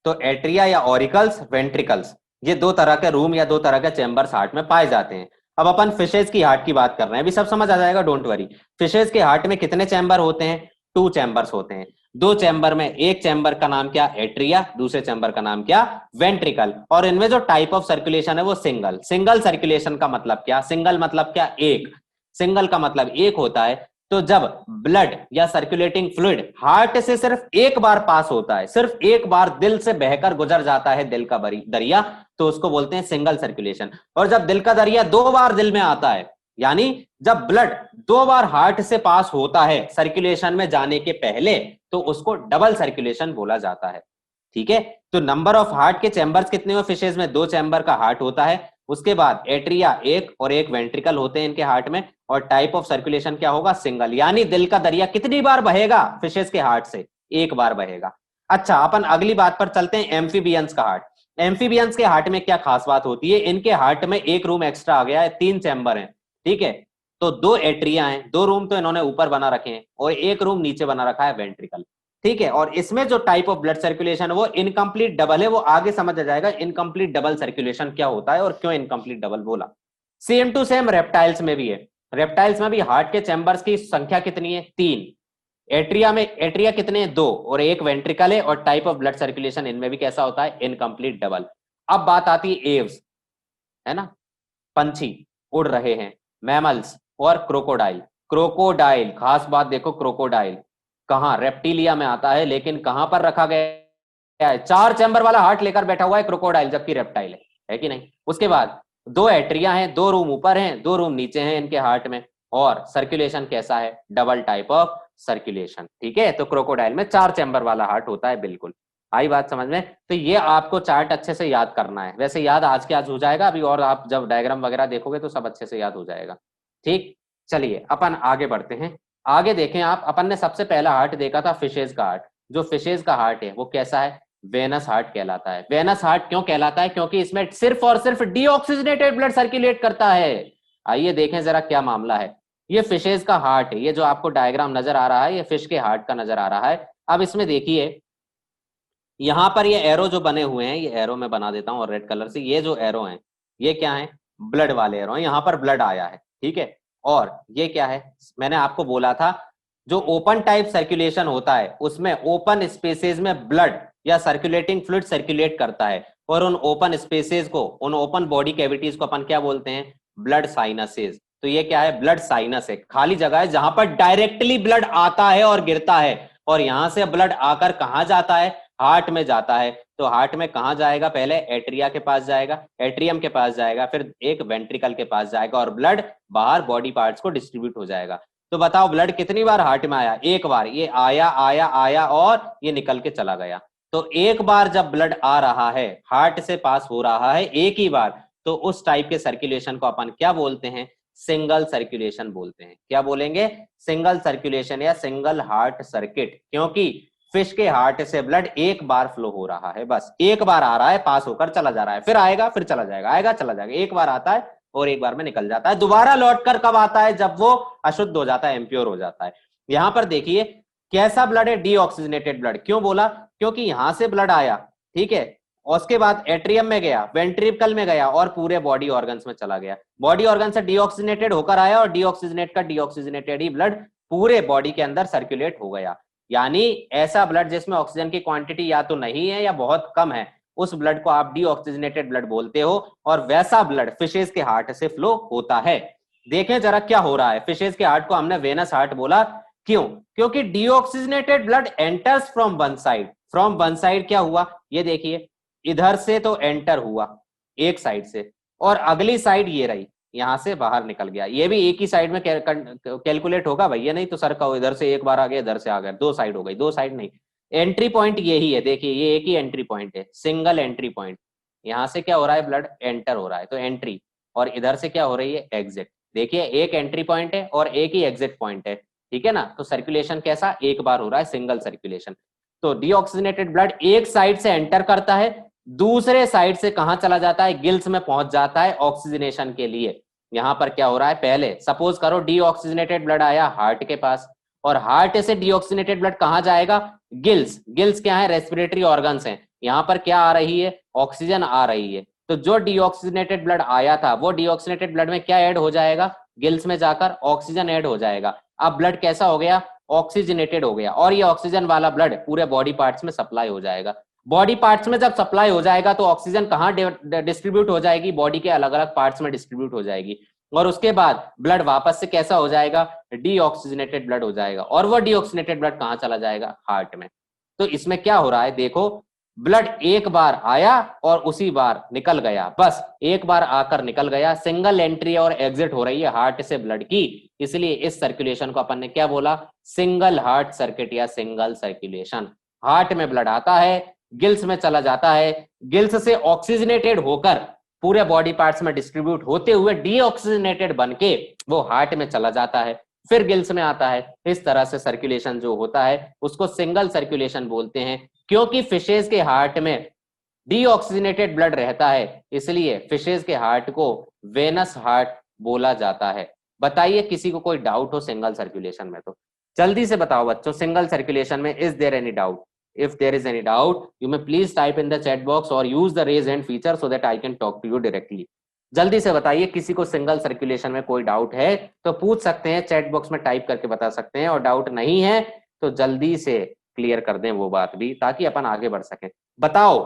तो एट्रिया या ऑरिकल्स, वेंट्रिकल्स, ये 2 तरह के रूम या 2 तरह के चैम्बर्स हार्ट में पाए जाते हैं। अब अपन फिशेज की हार्ट की बात कर रहे हैं, अभी सब समझ आ जाएगा, डोंट वरी। फिशेज के हार्ट में कितने चैम्बर होते हैं? 2 चैम्बर्स होते हैं। 2 चैम्बर में एक चैम्बर का नाम क्या, एट्रिया, दूसरे चैम्बर का नाम क्या, वेंट्रिकल। और इनमें जो टाइप ऑफ सर्कुलेशन है वो सिंगल। सिंगल सर्कुलेशन का मतलब क्या, सिंगल मतलब क्या, एक। सिंगल का मतलब एक होता है। तो जब ब्लड या सर्कुलेटिंग फ्लूइड हार्ट से सिर्फ एक बार पास होता है, सिर्फ एक बार दिल से बहकर गुजर जाता है दिल का दरिया, तो उसको बोलते हैं सिंगल सर्कुलेशन। और जब दिल का दरिया 2 बार दिल में आता है, यानी जब ब्लड 2 बार हार्ट से पास होता है सर्कुलेशन में जाने के पहले, तो उसको डबल सर्कुलेशन बोला जाता है। ठीक है, तो नंबर ऑफ हार्ट के चैम्बर्स कितने हो फिशेज में? 2 चैम्बर का हार्ट होता है। उसके बाद एट्रिया एक और एक वेंट्रिकल होते हैं इनके हार्ट में। और टाइप ऑफ सर्कुलेशन क्या होगा, सिंगल। यानी दिल का दरिया कितनी बार बहेगा फिशेस के हार्ट से? एक बार बहेगा। अच्छा, अपन अगली बात पर चलते हैं, एम्फीबियंस का हार्ट। एम्फीबियंस के हार्ट में क्या खास बात होती है? इनके हार्ट में एक रूम एक्स्ट्रा आ गया है, 3 चैम्बर हैं। ठीक है, तो 2 एट्रिया हैं, 2 रूम तो इन्होंने ऊपर बना रखे हैं और एक रूम नीचे बना रखा है, वेंट्रिकल। ठीक है, और इसमें जो टाइप ऑफ ब्लड सर्कुलेशन है वो इनकम्प्लीट डबल है। वो आगे समझ आ जाएगा इनकम्प्लीट डबल सर्कुलेशन क्या होता है और क्यों इनकम्प्लीट डबल बोला। सेम टू सेम रेप्टाइल्स में भी है। रेप्टाइल्स में भी हार्ट के चैम्बर्स की संख्या कितनी है? 3। एट्रिया में एट्रिया कितने हैं? 2 और एक वेंट्रिकल है। और टाइप ऑफ ब्लड सर्कुलेशन इनमें भी कैसा होता है? Incomplete double. अब बात आती है एव्स, है ना, पंछी उड़ रहे हैं, मैमल्स और क्रोकोडाइल। क्रोकोडाइल, खास बात देखो, क्रोकोडाइल कहां, रेप्टिलिया में आता है, लेकिन कहां पर रखा गया है? 4 चैम्बर वाला हार्ट लेकर बैठा हुआ है क्रोकोडाइल, जबकि रेप्टाइल है कि नहीं? उसके बाद 2 एट्रिया हैं, 2 रूम ऊपर हैं, 2 रूम नीचे हैं इनके हार्ट में। और सर्कुलेशन कैसा है? Double type of circulation. ठीक है, तो क्रोकोडाइल में 4 चैम्बर वाला हार्ट होता है। बिल्कुल आई बात समझ में? तो ये आपको चार्ट अच्छे से याद करना है। वैसे याद आज के आज हो जाएगा अभी, और आप जब डायग्राम वगैरह देखोगे तो सब अच्छे से याद हो जाएगा। ठीक, चलिए अपन आगे बढ़ते हैं। आगे देखें आप, अपन ने सबसे पहला हार्ट देखा था फिशेज का हार्ट। जो फिशेज का हार्ट है वो कैसा है? वेनस हार्ट कहलाता है। वेनस हार्ट क्यों कहलाता है? क्योंकि इसमें सिर्फ और सिर्फ डीऑक्सीजनेटेड ब्लड सर्कुलेट करता है। आइए देखें जरा क्या मामला है। ये फिशेज का हार्ट है, ये जो आपको डायग्राम नजर आ रहा है ये फिश के हार्ट का नजर आ रहा है। अब इसमें देखिए, यहां पर ये एरो जो बने हुए हैं, ये एरो मैं बना देता हूं और रेड कलर से, ये जो एरो हैं ये क्या है? ब्लड वाले एरो हैं। यहां पर ब्लड आया है, ठीक है। और ये क्या है? मैंने आपको बोला था जो ओपन टाइप सर्कुलेशन होता है उसमें ओपन स्पेसेस में ब्लड या सर्कुलेटिंग फ्लूइड सर्कुलेट करता है। और उन ओपन स्पेसेस को, उन ओपन बॉडी कैविटीज को अपन क्या बोलते हैं? Blood sinuses. तो ये क्या है? ब्लड साइनस है, खाली जगह है जहां पर डायरेक्टली ब्लड आता है और गिरता है। और यहां से ब्लड आकर कहां जाता है? हार्ट में जाता है, तो हार्ट में कहाँ जाएगा? पहले एट्रिया के पास जाएगा, एट्रियम के पास जाएगा, फिर एक वेंट्रिकल के पास जाएगा और ब्लड बाहर बॉडी पार्ट्स को डिस्ट्रीब्यूट हो जाएगा। तो बताओ ब्लड कितनी बार हार्ट में आया? एक बार। ये आया आया आया और ये निकल के चला गया। तो एक बार जब ब्लड आ रहा है, हार्ट से पास हो रहा है एक ही बार, तो उस टाइप के सर्कुलेशन को अपन क्या बोलते हैं? सिंगल सर्कुलेशन बोलते हैं। क्या बोलेंगे? सिंगल सर्कुलेशन या सिंगल हार्ट सर्किट। क्योंकि फिश के हार्ट से ब्लड एक बार फ्लो हो रहा है, बस एक बार आ रहा है, पास होकर चला जा रहा है, फिर आएगा फिर चला जाएगा, आएगा चला जाएगा, एक बार आता है और एक बार में निकल जाता है। दोबारा लौटकर कब आता है? जब वो अशुद्ध हो जाता है, इम्प्योर हो जाता है। यहां पर देखिए कैसा ब्लड है? Deoxygenated blood. क्यों बोला? क्योंकि यहां से ब्लड आया, ठीक है, और उसके बाद एट्रियम में गया, वेंट्रिकल में गया और पूरे बॉडी ऑर्गन्स में चला गया। बॉडी ऑर्गन से डीऑक्सीजनेटेड होकर आया और डीऑक्सीजनेट का डीऑक्सीजनेटेड ही ब्लड पूरे बॉडी के अंदर सर्कुलेट हो गया। यानी ऐसा ब्लड जिसमें ऑक्सीजन की क्वांटिटी या तो नहीं है या बहुत कम है, उस ब्लड को आप डीऑक्सीजनेटेड ब्लड बोलते हो। और वैसा ब्लड फिशेज के हार्ट से फ्लो होता है। देखें जरा क्या हो रहा है। फिशेज के हार्ट को हमने वेनस हार्ट बोला, क्यों? क्योंकि deoxygenated blood enters from one side. From one side क्या हुआ? ये देखिए, इधर से तो एंटर हुआ एक साइड से, और अगली साइड ये रही, यहां से बाहर निकल गया। ये भी एक ही साइड में कैलकुलेट होगा भैया, नहीं तो सर का इधर से एक बार आ गया, इधर से आ गया, दो साइड हो गई, दो साइड नहीं। एंट्री पॉइंट यही है, देखिए ये एक ही एंट्री पॉइंट है, सिंगल एंट्री पॉइंट। यहां से क्या हो रहा है? ब्लड एंटर हो रहा है, तो एंट्री, और इधर से क्या हो रही है? एग्जिट। देखिए एक एंट्री पॉइंट है और एक ही एग्जिट पॉइंट है, ठीक है ना। तो सर्कुलेशन कैसा? एक बार हो रहा है, सिंगल सर्कुलेशन। तो डीऑक्सीजनेटेड ब्लड एक साइड से एंटर करता है, दूसरे साइड से कहां चला जाता है? गिल्स में पहुंच जाता है ऑक्सीजनेशन के लिए। यहां पर क्या हो रहा है? पहले सपोज करो डीऑक्सीजनेटेड ब्लड आया हार्ट के पास, और हार्ट से डीऑक्सीजनेटेड ब्लड कहां जाएगा? गिल्स। गिल्स क्या है? रेस्पिरेटरी ऑर्गन्स हैं। यहां पर क्या आ रही है? ऑक्सीजन आ रही है। तो जो डीऑक्सीजनेटेड ब्लड आया था वो डीऑक्सीजनेटेड ब्लड में क्या ऐड हो जाएगा? गिल्स में जाकर ऑक्सीजन ऐड हो जाएगा। अब ब्लड कैसा हो गया? ऑक्सीजनेटेड हो गया, और ये ऑक्सीजन वाला ब्लड पूरे बॉडी पार्ट्स में सप्लाई हो जाएगा। बॉडी पार्ट्स में जब सप्लाई हो जाएगा तो ऑक्सीजन कहाँ डिस्ट्रीब्यूट हो जाएगी? बॉडी के अलग अलग पार्ट्स में डिस्ट्रीब्यूट हो जाएगी। और उसके बाद ब्लड वापस से कैसा हो जाएगा? डीऑक्सीजनेटेड ब्लड हो जाएगा, और वो डीऑक्सीजनेटेड ब्लड कहाँ चला जाएगा? हार्ट में। तो इसमें क्या हो रहा है? देखो ब्लड एक बार आया और उसी बार निकल गया, बस एक बार आकर निकल गया। सिंगल एंट्री और एग्जिट हो रही है हार्ट से ब्लड की, इसलिए इस सर्कुलेशन को अपन ने क्या बोला? सिंगल हार्ट सर्किट या सिंगल सर्कुलेशन। हार्ट में ब्लड आता है, गिल्स में चला जाता है, गिल्स से ऑक्सीजनेटेड होकर पूरे बॉडी पार्ट्स में डिस्ट्रीब्यूट होते हुए डीऑक्सीजनेटेड बनके वो हार्ट में चला जाता है, फिर गिल्स में आता है। इस तरह से सर्कुलेशन जो होता है उसको सिंगल सर्कुलेशन बोलते हैं। क्योंकि फिशेज के हार्ट में डीऑक्सीजनेटेड ब्लड रहता है, इसलिए फिशेज के हार्ट को वेनस हार्ट बोला जाता है। बताइए किसी को कोई डाउट हो सिंगल सर्कुलेशन में तो जल्दी से बताओ बच्चों, सिंगल सर्कुलेशन में is there any doubt? If there is any doubt, you may please type in the chat box or use the raise hand feature so that I can talk to you directly. जल्दी से बताइए किसी को single circulation में कोई doubt है तो पूछ सकते हैं, चैट बॉक्स में टाइप करके बता सकते हैं, और डाउट नहीं है तो जल्दी से क्लियर कर दें वो बात भी, ताकि अपन आगे बढ़ सकें। बताओ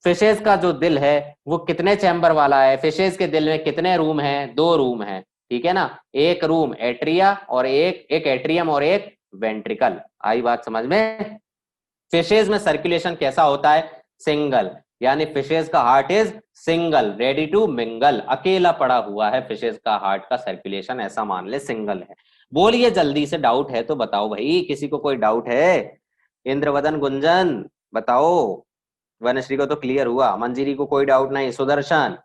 फिशेज का जो दिल है वो कितने चैम्बर वाला है? फिशेज के दिल में कितने रूम हैं? दो रूम है, ठीक है ना। एक रूम एट्रिया और एक एट्रियम और एक वेंट्रिकल। आई बात समझ में? फिशेज में सर्कुलेशन कैसा होता है? सिंगल, यानी फिशेज का heart is single, ready to mingle, अकेला पड़ा हुआ है फिशेज का हार्ट का सर्कुलेशन, ऐसा मान ले सिंगल है। बोलिए जल्दी से, डाउट है तो बताओ भाई, किसी को कोई डाउट है? इंद्रवदन, गुंजन बताओ। वनश्री को तो क्लियर हुआ, मंजीरी को कोई डाउट नहीं, सुदर्शन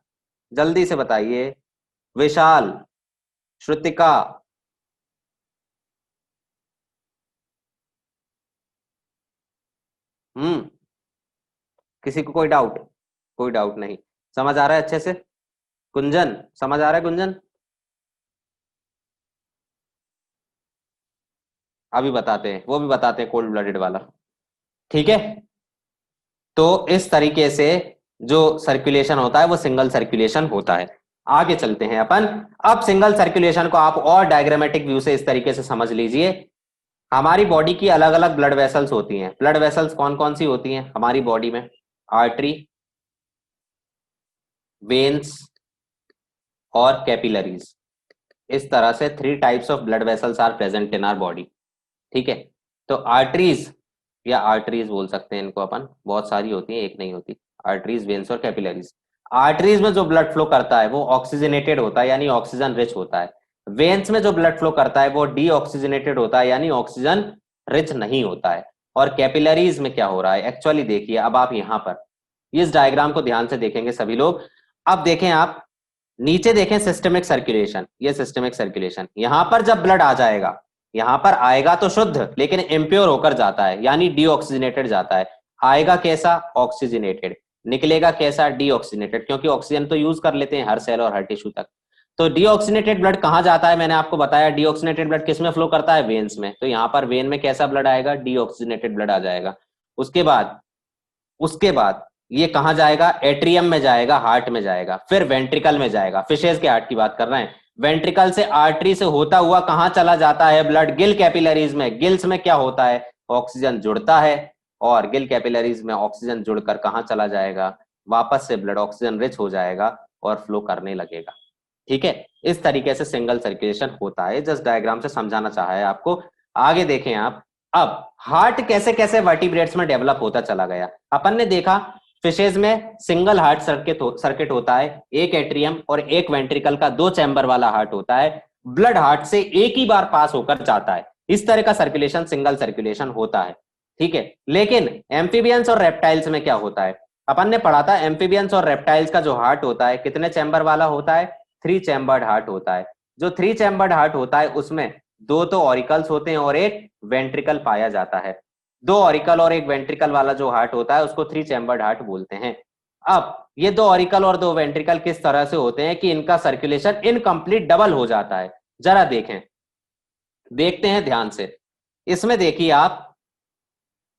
जल्दी से बताइए, विशाल, श्रुतिका, किसी को कोई डाउट? कोई डाउट नहीं, समझ आ रहा है अच्छे से? गुंजन समझ आ रहा है? गुंजन अभी बताते हैं, वो भी बताते हैं कोल्ड ब्लडेड वाला, ठीक है। तो इस तरीके से जो सर्कुलेशन होता है वो सिंगल सर्कुलेशन होता है। आगे चलते हैं अपन। अब सिंगल सर्कुलेशन को आप और डायग्रामेटिक व्यू से इस तरीके से समझ लीजिए। हमारी बॉडी की अलग अलग ब्लड वेसल्स होती हैं। ब्लड वेसल्स कौन कौन सी होती हैं हमारी बॉडी में? आर्टरी, वेन्स और कैपिलरीज। इस तरह से three types of blood vessels are present in our body, ठीक है। तो आर्टरीज या आर्टरीज बोल सकते हैं इनको अपन, बहुत सारी होती है, एक नहीं होती। आर्टरीज, वेन्स और कैपिलरीज। आर्टरीज में जो ब्लड फ्लो करता है वो ऑक्सीजनेटेड होता है, यानी ऑक्सीजन रिच होता है। वेन्स में जो ब्लड फ्लो करता है वो डीऑक्सीजनेटेड होता है, यानी ऑक्सीजन रिच नहीं होता है। और कैपिलरीज में क्या हो रहा है एक्चुअली, देखिए अब आप यहां पर इस डायग्राम को ध्यान से देखेंगे सभी लोग। अब देखें आप, नीचे देखें सिस्टमिक सर्कुलेशन, ये सिस्टमिक सर्कुलेशन, यहां पर जब ब्लड आ जाएगा, यहां पर आएगा तो शुद्ध लेकिन इम्प्योर होकर जाता है, यानी डीऑक्सीजनेटेड जाता है। आएगा कैसा, ऑक्सीजनेटेड। निकलेगा कैसा, डीऑक्सीजनेटेड, क्योंकि ऑक्सीजन तो यूज कर लेते हैं हर सेल और हर टिश्यू तक। तो डीऑक्सीजनेटेड ब्लड कहां जाता है, मैंने आपको बताया डीऑक्सीजनेटेड ब्लड किस में फ्लो करता है, वेन्स में। तो यहां पर वेन में कैसा ब्लड आएगा, डीऑक्सीजनेटेड ब्लड आ जाएगा। उसके बाद ये कहां जाएगा, एट्रियम में जाएगा, हार्ट में जाएगा, फिर वेंट्रिकल में जाएगा। फिशेस के हार्ट की बात कर रहे हैं। वेंट्रिकल से आर्टरी से होता हुआ कहां चला जाता है ब्लड, गिल कैपिलरीज में। गिल्स में क्या होता है, ऑक्सीजन जुड़ता है, और गिल कैपिलरीज में ऑक्सीजन जुड़कर कहां चला जाएगा, वापस से ब्लड ऑक्सीजन रिच हो जाएगा और फ्लो करने लगेगा। ठीक है, इस तरीके से सिंगल सर्कुलेशन होता है। जस्ट डायग्राम से समझाना चाहा है आपको। आगे देखें आप, अब हार्ट कैसे कैसे वर्टिब्रेट्स में डेवलप होता चला गया। अपन ने देखा फिशेज में सिंगल हार्ट सर्किट होता है, एक एट्रियम और एक वेंट्रिकल का 2 चैम्बर वाला हार्ट होता है। ब्लड हार्ट से एक ही बार पास होकर जाता है। इस तरह का सर्कुलेशन सिंगल सर्कुलेशन होता है। ठीक है, लेकिन एम्फीबियंस और रेप्टाइल्स में क्या होता है, अपन ने पढ़ा था एम्फीबियंस और रेप्टाइल्स का जो हार्ट होता है कितने चैम्बर वाला होता है, 3 चैम्बर्ड हार्ट होता है। जो 3 चैम्बर्ड हार्ट होता है उसमें दो तो ऑरिकल्स होते हैं और एक वेंट्रिकल पाया जाता है। 2 ऑरिकल और एक वेंट्रिकल वाला जो हार्ट होता है उसको 3 चैम्बर्ड हार्ट बोलते हैं। अब ये 2 ऑरिकल और 2 वेंट्रिकल किस तरह से होते हैं कि इनका सर्कुलेशन इनकम्प्लीट डबल हो जाता है। जरा देखें, देखते हैं ध्यान से। इसमें देखिए आप,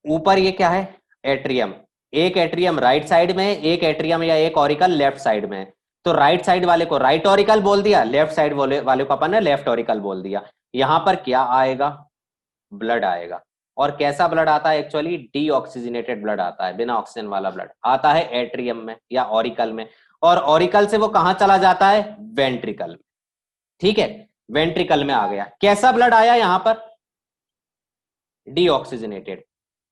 ऊपर ये क्या है, एट्रियम। एक एट्रियम राइट साइड में, एक एट्रियम या एक ऑरिकल लेफ्ट साइड में। तो राइट साइड वाले को राइट ऑरिकल बोल दिया, लेफ्ट साइड वाले को अपन ने लेफ्ट ऑरिकल बोल दिया। यहां पर क्या आएगा, ब्लड आएगा। और कैसा ब्लड आता है एक्चुअली, डीऑक्सीजनेटेड ब्लड आता है, बिना ऑक्सीजन वाला ब्लड आता है एट्रियम में या ऑरिकल में। और ऑरिकल से वो कहां चला जाता है, वेंट्रिकल में। ठीक है, वेंट्रिकल में आ गया, कैसा ब्लड आया यहां पर, डीऑक्सीजनेटेड।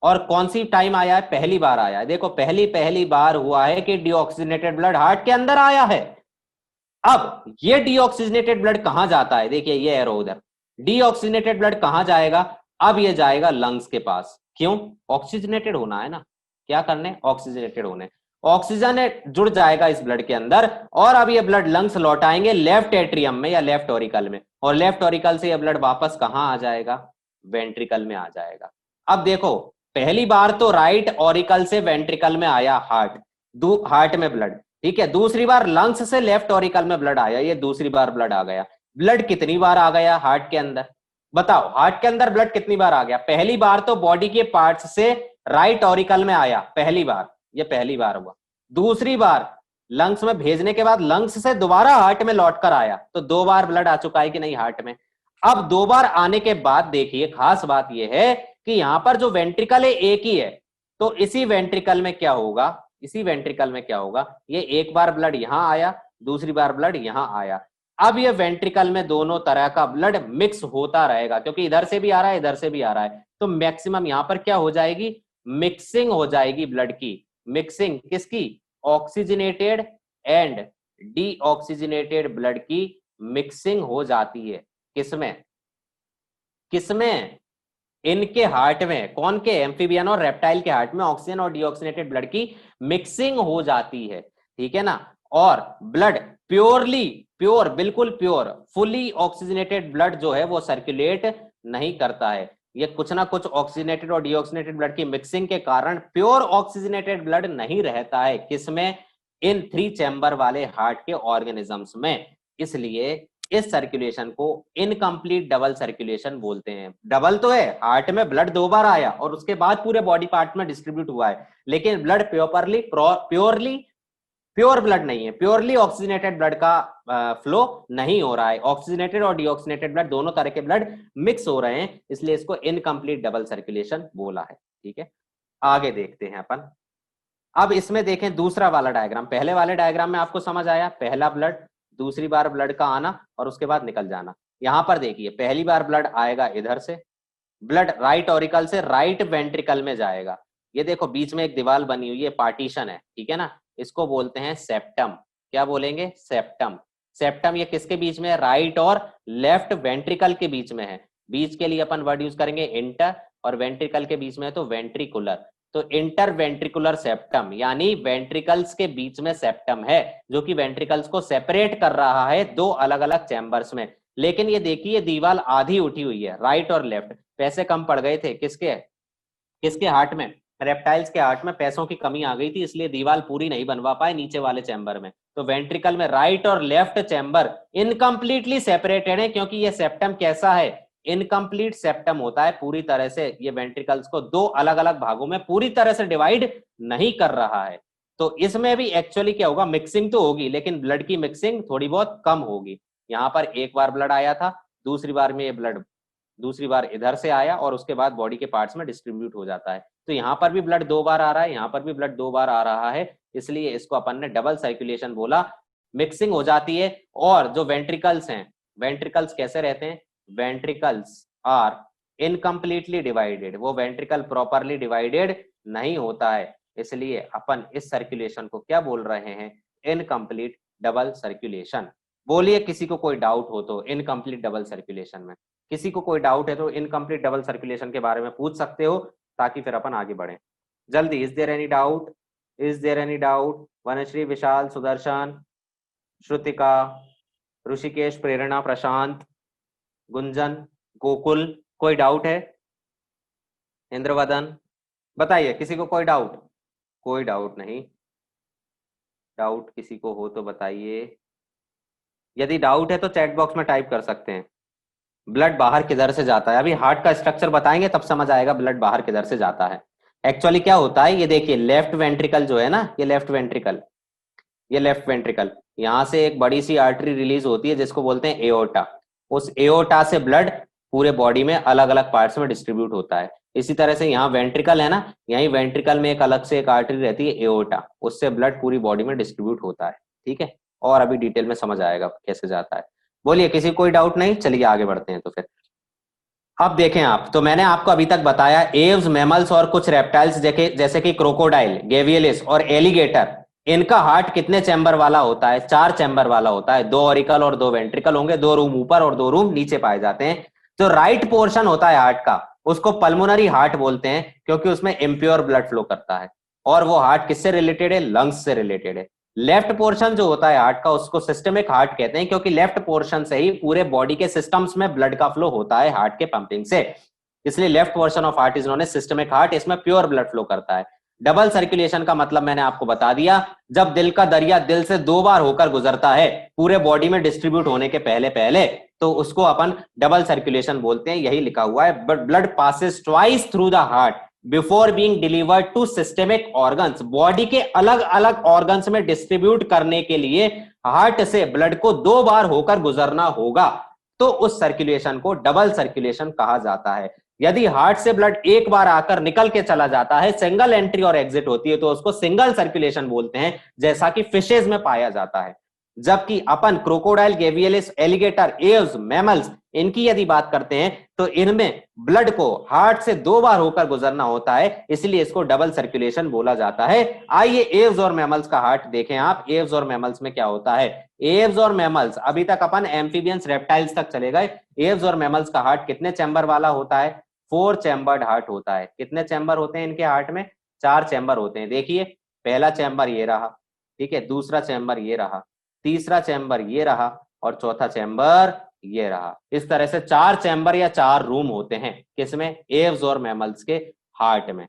और कौन सी टाइम आया है, पहली बार आया है। देखो पहली पहली बार हुआ है कि डीऑक्सीजनेटेड ब्लड हार्ट के अंदर आया है। अब ये डीऑक्सीजनेटेड ब्लड कहां जाता है, देखिए ये एरो उधर, डीऑक्सीजनेटेड ब्लड कहां जाएगा, अब ये जाएगा लंग्स के पास। क्यों, ऑक्सीजनेटेड होना है ना, क्या करने, ऑक्सीजनेटेड होने। ऑक्सीजन जुड़ जाएगा इस ब्लड के अंदर, और अब ये ब्लड लंग्स लौटाएंगे लेफ्ट एट्रियम में या लेफ्ट ऑरिकल में, और लेफ्ट ऑरिकल से ये ब्लड वापस कहां आ जाएगा, वेंट्रिकल में आ जाएगा। अब देखो, पहली बार तो राइट ऑरिकल से वेंट्रिकल में आया हार्ट, हार्ट में ब्लड। ठीक है, दूसरी बार लंग्स से लेफ्ट ऑरिकल में ब्लड आया, ये दूसरी बार ब्लड आ गया। ब्लड कितनी बार आ गया हार्ट के अंदर, बताओ, हार्ट के अंदर ब्लड कितनी बार आ गया। पहली बार तो बॉडी के पार्ट्स से राइट ऑरिकल में आया, पहली बार, ये पहली बार हुआ। दूसरी बार लंग्स में भेजने के बाद लंग्स से दोबारा हार्ट में लौट कर आया, तो 2 बार ब्लड आ चुका है कि नहीं हार्ट में। अब 2 बार आने के बाद देखिए खास बात यह है कि यहां पर जो वेंट्रिकल है एक ही है। तो इसी वेंट्रिकल में क्या होगा, इसी वेंट्रिकल में क्या होगा, ये एक बार ब्लड यहां आया, दूसरी बार ब्लड यहां आया। अब ये वेंट्रिकल में दोनों तरह का ब्लड मिक्स होता रहेगा, क्योंकि इधर से भी आ रहा है इधर से भी आ रहा है। तो मैक्सिमम यहां पर क्या हो जाएगी, मिक्सिंग हो जाएगी ब्लड की। मिक्सिंग किसकी, ऑक्सीजनेटेड एंड डीऑक्सीजनेटेड ब्लड की मिक्सिंग हो जाती है। किसमें, किसमें, इनके हार्ट में, कौन के, एम्फीबियन और रेप्टाइल के हार्ट में ऑक्सीजन और डीऑक्सीजनेटेड ब्लड की मिक्सिंग हो जाती है। ठीक है ना, और ब्लड प्योरली, प्योर बिल्कुल प्योर फुली ऑक्सीजनेटेड ब्लड जो है वो सर्कुलेट नहीं करता है। ये कुछ ना कुछ ऑक्सीजनेटेड और डीऑक्सीजनेटेड ब्लड की मिक्सिंग के कारण प्योर ऑक्सीजनेटेड ब्लड नहीं रहता है। किसमें, इन 3 चैम्बर वाले हार्ट के ऑर्गेनिजम्स में। इसलिए इस सर्कुलेशन को इनकम्प्लीट डबल सर्कुलेशन बोलते हैं। डबल तो है, हार्ट में ब्लड 2 बार आया और उसके बाद पूरे बॉडी पार्ट में डिस्ट्रीब्यूट हुआ है, लेकिन ब्लड प्योरली प्योर ब्लड नहीं है, प्योरली ऑक्सीजनेटेड ब्लड का फ्लो नहीं हो रहा है। ऑक्सीजनेटेड और डीऑक्सीजनेटेड ब्लड दोनों तरह के ब्लड मिक्स हो रहे हैं, इसलिए इसको इनकम्प्लीट डबल सर्कुलेशन बोला है। ठीक है, आगे देखते हैं अपन। अब इसमें देखें दूसरा वाला डायग्राम, पहले वाले डायग्राम में आपको समझ आया, पहला ब्लड, दूसरी बार ब्लड का आना और उसके बाद निकल जाना। यहां पर देखिए पहली बार ब्लड आएगा इधर से, ब्लड राइट ऑरिकल से राइट वेंट्रिकल में जाएगा। ये देखो बीच में एक दीवार बनी हुई है, पार्टीशन है, ठीक है ना, इसको बोलते हैं सेप्टम। क्या बोलेंगे? सेप्टम। सेप्टम ये किसके बीच में है? राइट और लेफ्ट वेंट्रिकल के बीच में है। बीच के लिए अपन वर्ड यूज करेंगे इंटर, और वेंट्रिकल के बीच में है तो वेंट्रिकुलर। तो इंटर वेंट्रिकुलर सेप्टम, यानी वेंट्रिकल्स के बीच में सेप्टम है, जो कि वेंट्रिकल्स को सेपरेट कर रहा है दो अलग अलग चैम्बर्स में। लेकिन ये देखिए दीवार आधी उठी हुई है, राइट और लेफ्ट। पैसे कम पड़ गए थे किसके? किसके हार्ट में? रेप्टाइल्स के हार्ट में पैसों की कमी आ गई थी, इसलिए दीवार पूरी नहीं बनवा पाए नीचे वाले चैम्बर में। तो वेंट्रिकल में राइट और लेफ्ट चैम्बर इनकम्प्लीटली सेपरेटेड है, क्योंकि ये सेप्टम कैसा है? इनकम्प्लीट सेप्टम होता है। पूरी तरह से ये वेंट्रिकल्स को दो अलग अलग भागों में पूरी तरह से डिवाइड नहीं कर रहा है। तो इसमें भी एक्चुअली क्या होगा? मिक्सिंग तो होगी, लेकिन ब्लड की मिक्सिंग थोड़ी बहुत कम होगी। यहाँ पर एक बार ब्लड आया था, दूसरी बार में ये ब्लड दूसरी बार इधर से आया और उसके बाद बॉडी के पार्ट्स में डिस्ट्रीब्यूट हो जाता है। तो यहाँ पर भी ब्लड दो बार आ रहा है, यहाँ पर भी ब्लड दो बार आ रहा है, इसलिए इसको अपन ने डबल सर्कुलेशन बोला। मिक्सिंग हो जाती है। और जो वेंट्रिकल्स हैं, वेंट्रिकल्स कैसे रहते हैं? वेंट्रिकल्स आर इनकम्प्लीटली डिवाइडेड, वो वेंट्रिकल प्रॉपरली डिवाइडेड नहीं होता है, इसलिए अपन इस सर्कुलेशन को क्या बोल रहे हैं? Incomplete double circulation. बोलिए किसी को कोई डाउट हो तो इनकम्प्लीट डबल सर्कुलेशन में। किसी को कोई डाउट है तो इनकम्प्लीट डबल सर्कुलेशन के बारे में पूछ सकते हो, ताकि फिर अपन आगे बढ़े जल्दी। Is there any doubt? Is there any doubt? Vanashree, Vishal, Sudarshan, Shrutika, Rishikesh, Prerna, Prashant, Gunjan, Gokul, कोई डाउट है? इंद्रवदन, बताइए किसी को कोई डाउट? कोई डाउट नहीं। डाउट किसी को हो तो बताइए। यदि डाउट है तो चैट बॉक्स में टाइप कर सकते हैं। ब्लड बाहर किधर से जाता है? अभी हार्ट का स्ट्रक्चर बताएंगे तब समझ आएगा ब्लड बाहर किधर से जाता है। एक्चुअली क्या होता है, ये देखिए लेफ्ट वेंट्रिकल जो है ना, ये लेफ्ट वेंट्रिकल, ये लेफ्ट वेंट्रिकल, यहां से एक बड़ी सी आर्टरी रिलीज होती है जिसको बोलते हैं एओर्टा। उस एओर्टा से ब्लड पूरे बॉडी में अलग अलग पार्ट्स में डिस्ट्रीब्यूट होता है। इसी तरह से यहाँ वेंट्रिकल है ना, यही वेंट्रिकल में एक अलग से एक आर्टरी रहती है एओर्टा, उससे ब्लड पूरी बॉडी में डिस्ट्रीब्यूट होता है। ठीक है, और अभी डिटेल में समझ आएगा कैसे जाता है। बोलिए किसी कोई डाउट नहीं? चलिए आगे बढ़ते हैं तो फिर। अब देखें आप, तो मैंने आपको अभी तक बताया एव्स, मैमल्स और कुछ रेप्टाइल्स जैसे कि क्रोकोडाइल, गेवियलिस और एलिगेटर, इनका हार्ट कितने चैम्बर वाला होता है? 4 चैम्बर वाला होता है। 2 ऑरिकल और 2 वेंट्रिकल होंगे, 2 रूम ऊपर और 2 रूम नीचे पाए जाते हैं। जो राइट पोर्शन होता है हार्ट का, उसको पल्मोनरी हार्ट बोलते हैं, क्योंकि उसमें इम्प्योर ब्लड फ्लो करता है। और वो हार्ट किससे रिलेटेड है? लंग्स से रिलेटेड है। लेफ्ट पोर्शन जो होता है हार्ट का, उसको सिस्टमिक हार्ट कहते हैं, क्योंकि लेफ्ट पोर्शन से ही पूरे बॉडी के सिस्टम्स में ब्लड का फ्लो होता है हार्ट के पंपिंग से, इसलिए left portion of heart is known as systemic heart. इसमें प्योर ब्लड फ्लो करता है। डबल सर्कुलेशन का मतलब मैंने आपको बता दिया, जब दिल का दरिया दिल से 2 बार होकर गुजरता है पूरे बॉडी में डिस्ट्रीब्यूट होने के पहले पहले, तो उसको अपन डबल सर्कुलेशन बोलते हैं। यही लिखा हुआ है, but blood passes twice through the heart before being delivered to systemic organs. Body के अलग अलग ऑर्गन्स में डिस्ट्रीब्यूट करने के लिए हार्ट से ब्लड को 2 बार होकर गुजरना होगा, तो उस सर्कुलेशन को डबल सर्कुलेशन कहा जाता है। यदि हार्ट से ब्लड एक बार आकर निकल के चला जाता है, सिंगल एंट्री और एग्जिट होती है, तो उसको सिंगल सर्कुलेशन बोलते हैं, जैसा कि फिशेज में पाया जाता है। जबकि अपन क्रोकोडाइल, गेवियलिस, एलिगेटर, एव्स, मैमल्स, इनकी यदि बात करते हैं तो इनमें ब्लड को हार्ट से 2 बार होकर गुजरना होता है, इसलिए इसको डबल सर्कुलेशन बोला जाता है। आइए एव्स और मैमल्स का हार्ट देखें आप। एव्स और मैमल्स में क्या होता है? एव्स और मैमल्स, अभी तक अपन एम्फीबियंस, रेप्टाइल्स तक चले गए। एव्स और मैमल्स का हार्ट कितने चैम्बर वाला होता है? 4 चैम्बर्ड हार्ट होता है। कितने चैम्बर होते हैं इनके हार्ट में? 4 चैम्बर होते हैं। देखिए पहला चैम्बर ये रहा, ठीक है, दूसरा चैम्बर ये रहा, तीसरा चैम्बर ये रहा, और चौथा चैम्बर ये रहा। इस तरह से 4 चैम्बर या 4 रूम होते हैं किसमें? एव्स और मैमल्स के हार्ट में।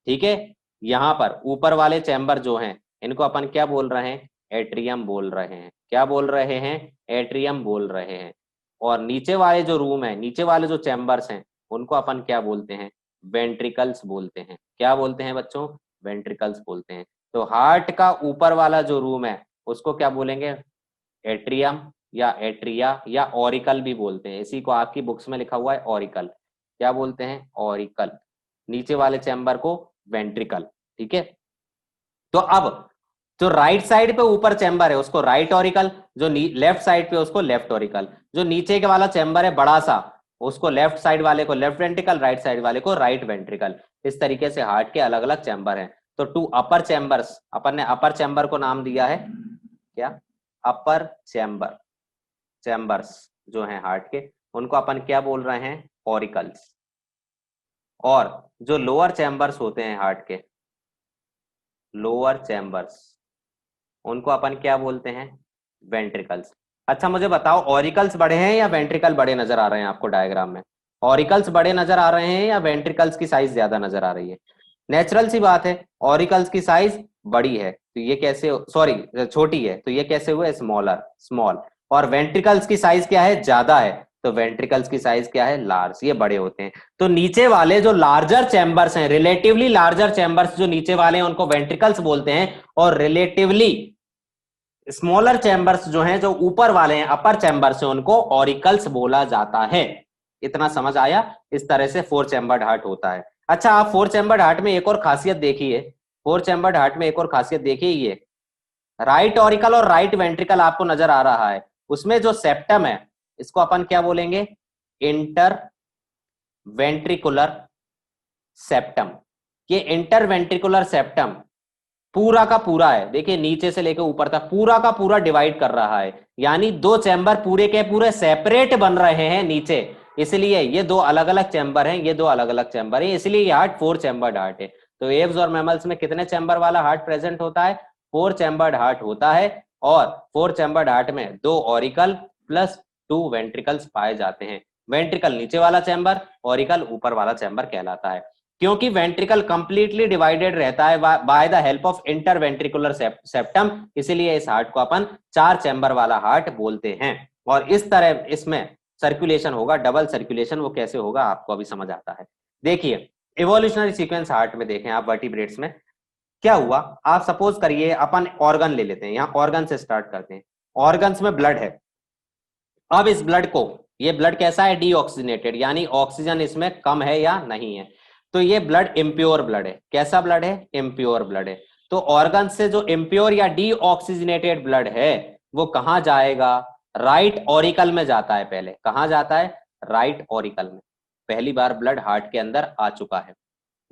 ठीक है, यहां पर ऊपर वाले चैम्बर जो हैं, इनको अपन क्या बोल रहे हैं? एट्रियम बोल रहे हैं। क्या बोल रहे हैं? एट्रियम बोल रहे हैं। और नीचे वाले जो रूम है, नीचे वाले जो चैम्बर्स हैं, उनको अपन क्या बोलते हैं? वेंट्रिकल्स बोलते हैं। क्या बोलते हैं बच्चों? वेंट्रिकल्स बोलते हैं। तो हार्ट का ऊपर वाला जो रूम है, उसको क्या बोलेंगे? एट्रियम या एट्रिया या ऑरिकल भी बोलते हैं। इसी को आपकी बुक्स में लिखा हुआ है ऑरिकल। क्या बोलते हैं? ऑरिकल। नीचे वाले चैम्बर को वेंट्रिकल। ठीक है, तो अब जो राइट साइड पे ऊपर चैम्बर है उसको राइट ऑरिकल, जो लेफ्ट साइड पे उसको लेफ्ट ऑरिकल। जो नीचे के वाला चैम्बर है बड़ा सा, उसको लेफ्ट साइड वाले को लेफ्ट वेंट्रिकल, राइट साइड वाले को राइट वेंट्रिकल। इस तरीके से हार्ट के अलग अलग चैम्बर हैं। तो 2 अपर चैम्बर्स, अपन ने अपर चैम्बर को नाम दिया है क्या, अपर चैम्बर, चैम्बर्स जो हैं हार्ट के, उनको अपन क्या बोल रहे हैं, ऑरिकल्स। और जो लोअर चैम्बर्स होते हैं हार्ट के, लोअर चैम्बर्स, उनको अपन क्या बोलते हैं, वेंट्रिकल्स। अच्छा मुझे बताओ, ऑरिकल्स बड़े हैं या वेंट्रिकल बड़े नजर आ रहे हैं आपको डायग्राम में? ऑरिकल्स बड़े नजर आ रहे हैं या वेंट्रिकल्स की साइज ज्यादा नजर आ रही है? नेचुरल सी बात है, ऑरिकल्स की साइज बड़ी है तो ये कैसे, सॉरी छोटी है, तो ये कैसे हुए, स्मॉलर, स्मॉल। और वेंट्रिकल्स की साइज क्या है, ज्यादा है, तो वेंट्रिकल्स की साइज क्या है, लार्ज, ये बड़े होते हैं। तो नीचे वाले जो लार्जर चैम्बर्स हैं, रिलेटिवली लार्जर चैम्बर्स जो नीचे वाले हैं उनको वेंट्रिकल्स बोलते हैं, और रिलेटिवली स्मॉलर चैम्बर्स जो हैं, जो ऊपर वाले हैं, अपर चैम्बर्स हैं, उनको ऑरिकल्स बोला जाता है। इतना समझ आया? इस तरह से 4 चैम्बर्ड हार्ट होता है। अच्छा, आप 4 चैम्बर्ड हार्ट में एक और खासियत देखिए, 4 चैम्बर्ड हार्ट में एक और खासियत देखिए, ये राइट ऑरिकल और राइट वेंट्रिकल आपको नजर आ रहा है, उसमें जो सेप्टम है इसको अपन क्या बोलेंगे, इंटर वेंट्रिकुलर सेप्टम। ये इंटर वेंट्रिकुलर सेप्टम पूरा का पूरा है, देखिए नीचे से लेकर ऊपर तक पूरा का पूरा डिवाइड कर रहा है, यानी 2 चैम्बर पूरे के पूरे सेपरेट बन रहे हैं नीचे, इसलिए ये 2 अलग अलग चैम्बर हैं, ये 2 अलग अलग चैम्बर हैं, इसलिए ये हार्ट 4 चैम्बर्ड हार्ट है। तो एव्स और मैमल्स में कितने चैम्बर वाला हार्ट प्रेजेंट होता है, 4 चैम्बर्ड हार्ट होता है। और 4 चैम्बर्ड हार्ट में 2 ऑरिकल प्लस 2 वेंट्रिकल्स पाए जाते हैं। वेंट्रिकल नीचे वाला चैम्बर, ऑरिकल ऊपर वाला चैम्बर कहलाता है। क्योंकि वेंट्रिकल कंप्लीटली डिवाइडेड रहता है by the help of inter ventricular septum, इसीलिए इस हार्ट को अपन 4 चैम्बर वाला हार्ट बोलते हैं। और इस तरह इसमें सर्कुलेशन होगा, डबल सर्कुलेशन, वो कैसे होगा आपको अभी समझ आता है। देखिए इवोल्यूशनरी सीक्वेंस हार्ट में देखें आप, वर्टिब्रेट्स में क्या हुआ, आप सपोज करिए अपन ऑर्गन ले लेते हैं, यहाँ ऑर्गन से स्टार्ट करते हैं। ऑर्गन्स में ब्लड है, अब इस ब्लड को, ये ब्लड कैसा है, डीऑक्सीजनेटेड, यानी ऑक्सीजन इसमें कम है या नहीं है, तो ये ब्लड इम्प्योर ब्लड है। कैसा ब्लड है, इम्प्योर ब्लड है। तो ऑर्गन से जो इम्प्योर या डीऑक्सीजनेटेड ब्लड है वो कहां जाएगा, राइट ऑरिकल में जाता है। पहले कहां जाता है, राइट ऑरिकल में। पहली बार ब्लड हार्ट के अंदर आ चुका है,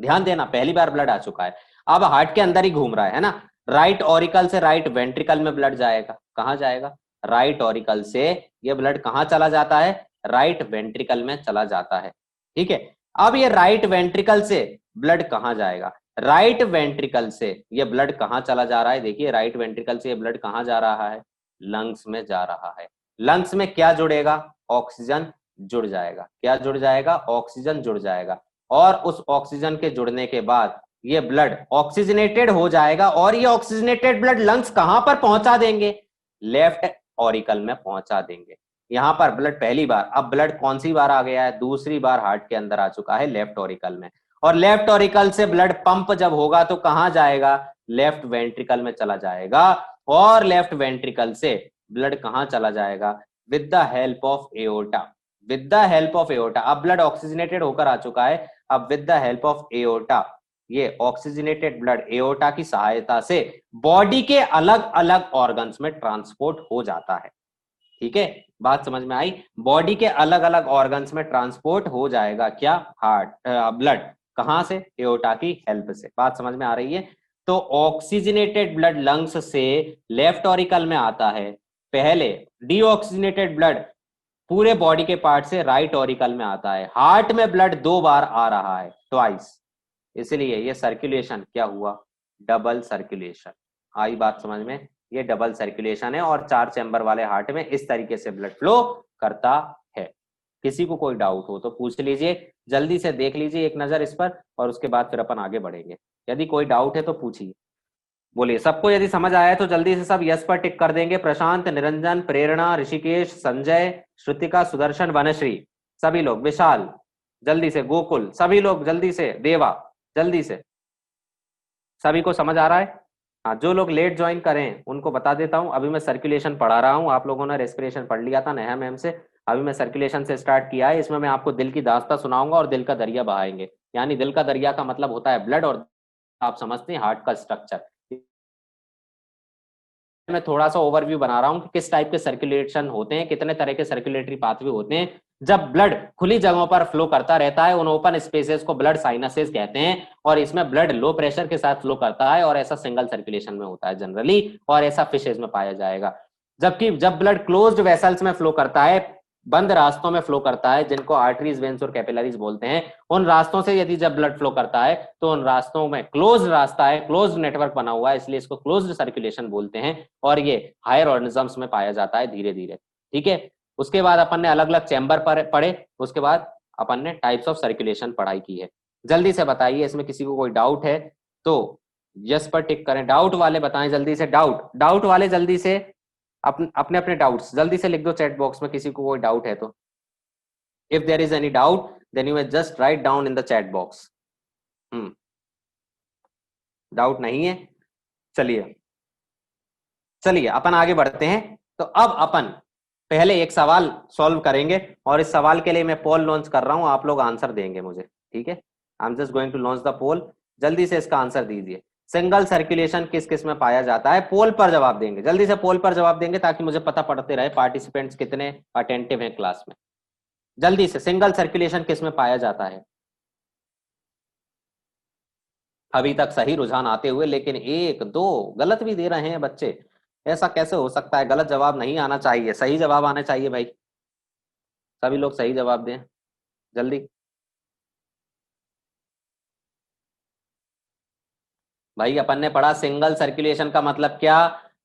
ध्यान देना, पहली बार ब्लड आ चुका है, अब हार्ट के अंदर ही घूम रहा है ना। राइट ऑरिकल से राइट वेंट्रिकल में ब्लड जाएगा, कहां जाएगा, राइट ऑरिकल से ये ब्लड कहां चला जाता है, राइट वेंट्रिकल में चला जाता है। ठीक है, अब ये राइट वेंट्रिकल से ब्लड कहां जाएगा, राइट वेंट्रिकल से ये ब्लड कहां चला जा रहा है, देखिए राइट वेंट्रिकल से ये ब्लड कहां जा रहा है, लंग्स में जा रहा है। लंग्स में क्या जुड़ेगा, ऑक्सीजन जुड़ जाएगा, क्या जुड़ जाएगा, ऑक्सीजन जुड़ जाएगा। और उस ऑक्सीजन के जुड़ने के बाद ये ब्लड ऑक्सीजनेटेड हो जाएगा, और ये ऑक्सीजनेटेड ब्लड लंग्स कहां पर पहुंचा देंगे, लेफ्ट ऑरिकल में पहुंचा देंगे। यहां पर ब्लड पहली बार, अब ब्लड कौन सी बार आ गया है, दूसरी बार हार्ट के अंदर आ चुका है, लेफ्ट ऑरिकल में। और लेफ्ट ऑरिकल से ब्लड पंप जब होगा तो कहां जाएगा, लेफ्ट वेंट्रिकल में चला जाएगा। और लेफ्ट वेंट्रिकल से ब्लड कहां चला जाएगा, with the help of aorta, with the help of aorta. अब ब्लड ऑक्सीजनेटेड होकर आ चुका है, अब with the help of aorta, ये ऑक्सीजनेटेड ब्लड एओर्टा की सहायता से बॉडी के अलग अलग ऑर्गन्स में ट्रांसपोर्ट हो जाता है। ठीक है, बात समझ में आई, बॉडी के अलग अलग ऑर्गन्स में ट्रांसपोर्ट हो जाएगा क्या, हार्ट ब्लड, कहां से, एओर्टा की हेल्प से। बात समझ में आ रही है। तो ऑक्सीजनेटेड ब्लड लंग्स से लेफ्ट ऑरिकल में आता है पहले, डीऑक्सीजनेटेड ब्लड पूरे बॉडी के पार्ट से राइट ऑरिकल में आता है। हार्ट में ब्लड 2 बार आ रहा है, ट्वाइस, इसलिए ये सर्कुलेशन क्या हुआ, डबल सर्कुलेशन। आई बात समझ में, ये डबल सर्कुलेशन है, और 4 चैम्बर वाले हार्ट में इस तरीके से ब्लड फ्लो करता है। किसी को कोई डाउट हो तो पूछ लीजिए, जल्दी से देख लीजिए एक नजर इस पर, और उसके बाद फिर अपन आगे बढ़ेंगे। यदि कोई डाउट है तो पूछिए, बोलिए। सबको यदि समझ आया है तो जल्दी से सब यस पर टिक कर देंगे। प्रशांत, निरंजन, प्रेरणा, ऋषिकेश, संजय, श्रुतिका, सुदर्शन, वनश्री, सभी लोग, विशाल, जल्दी से, गोकुल, सभी लोग जल्दी से, देवा, जल्दी से। सभी को समझ आ रहा है? हाँ, जो लोग लेट ज्वाइन करें उनको बता देता हूं, अभी मैं सर्कुलेशन पढ़ा रहा हूं, आप लोगों ने रेस्पिरेशन पढ़ लिया था नेहा मैम से, अभी मैं सर्कुलेशन से स्टार्ट किया है। इसमें मैं आपको दिल की दास्तां सुनाऊंगा और दिल का दरिया बहाएंगे। यानी दिल का दरिया का मतलब होता है ब्लड, और आप समझते हैं हार्ट का स्ट्रक्चर। मैं थोड़ा सा ओवरव्यू बना रहा हूँ कि किस टाइप के सर्कुलेशन होते हैं, कितने तरह के सर्कुलेटरी पाथवे होते हैं जब ब्लड खुली जगहों पर फ्लो करता रहता है, उन ओपन स्पेसेस को ब्लड साइनसेस कहते हैं, और इसमें ब्लड लो प्रेशर के साथ फ्लो करता है, और ऐसा सिंगल सर्कुलेशन में होता है जनरली, और ऐसा फिशेज में पाया जाएगा। जबकि जब ब्लड क्लोज्ड वेसल्स में फ्लो करता है, बंद रास्तों में फ्लो करता है, जिनको आर्टरीज, वेन्स और कैपिलरीज बोलते हैं, उन रास्तों से यदि जब ब्लड फ्लो करता है तो उन रास्तों में क्लोज्ड रास्ता है, क्लोज्ड नेटवर्क बना हुआ है, इसलिए इसको क्लोज्ड सर्कुलेशन बोलते हैं, और ये हायर ऑर्गेनिजम्स में पाया जाता है धीरे धीरे। ठीक है, उसके बाद अपन ने अलग अलग चैम्बर पर पढ़े, उसके बाद अपन ने टाइप्स ऑफ सर्कुलेशन पढ़ाई की है। जल्दी से बताइए, इसमें किसी को कोई डाउट है तो यस पर टिक करें। डाउट वाले बताएं जल्दी से, डाउट वाले जल्दी से अपने अपने डाउट्स जल्दी से लिख दो चैट बॉक्स में, किसी को कोई डाउट है तो। If there is any doubt then you just write down in the chat box. Doubt नहीं है, चलिए चलिए अपन आगे बढ़ते हैं। तो अब अपन पहले एक सवाल सॉल्व करेंगे, और इस सवाल के लिए मैं पोल लॉन्च कर रहा हूं, आप लोग आंसर देंगे मुझे। ठीक है, I am just going to launch the poll, जल्दी से इसका आंसर दीजिए। सिंगल सर्कुलेशन किस किस में पाया जाता है? पोल पर जवाब देंगे, जल्दी से पोल पर जवाब देंगे, ताकि मुझे पता पड़ते रहे पार्टिसिपेंट्स कितने अटेंटिव हैं क्लास में। जल्दी से, सिंगल सर्कुलेशन किस में पाया जाता है? अभी तक सही रुझान आते हुए, लेकिन एक दो गलत भी दे रहे हैं बच्चे। ऐसा कैसे हो सकता है? गलत जवाब नहीं आना चाहिए, सही जवाब आना चाहिए भाई। सभी लोग सही जवाब दें जल्दी। भाई अपन ने पढ़ा सिंगल सर्कुलेशन का मतलब क्या?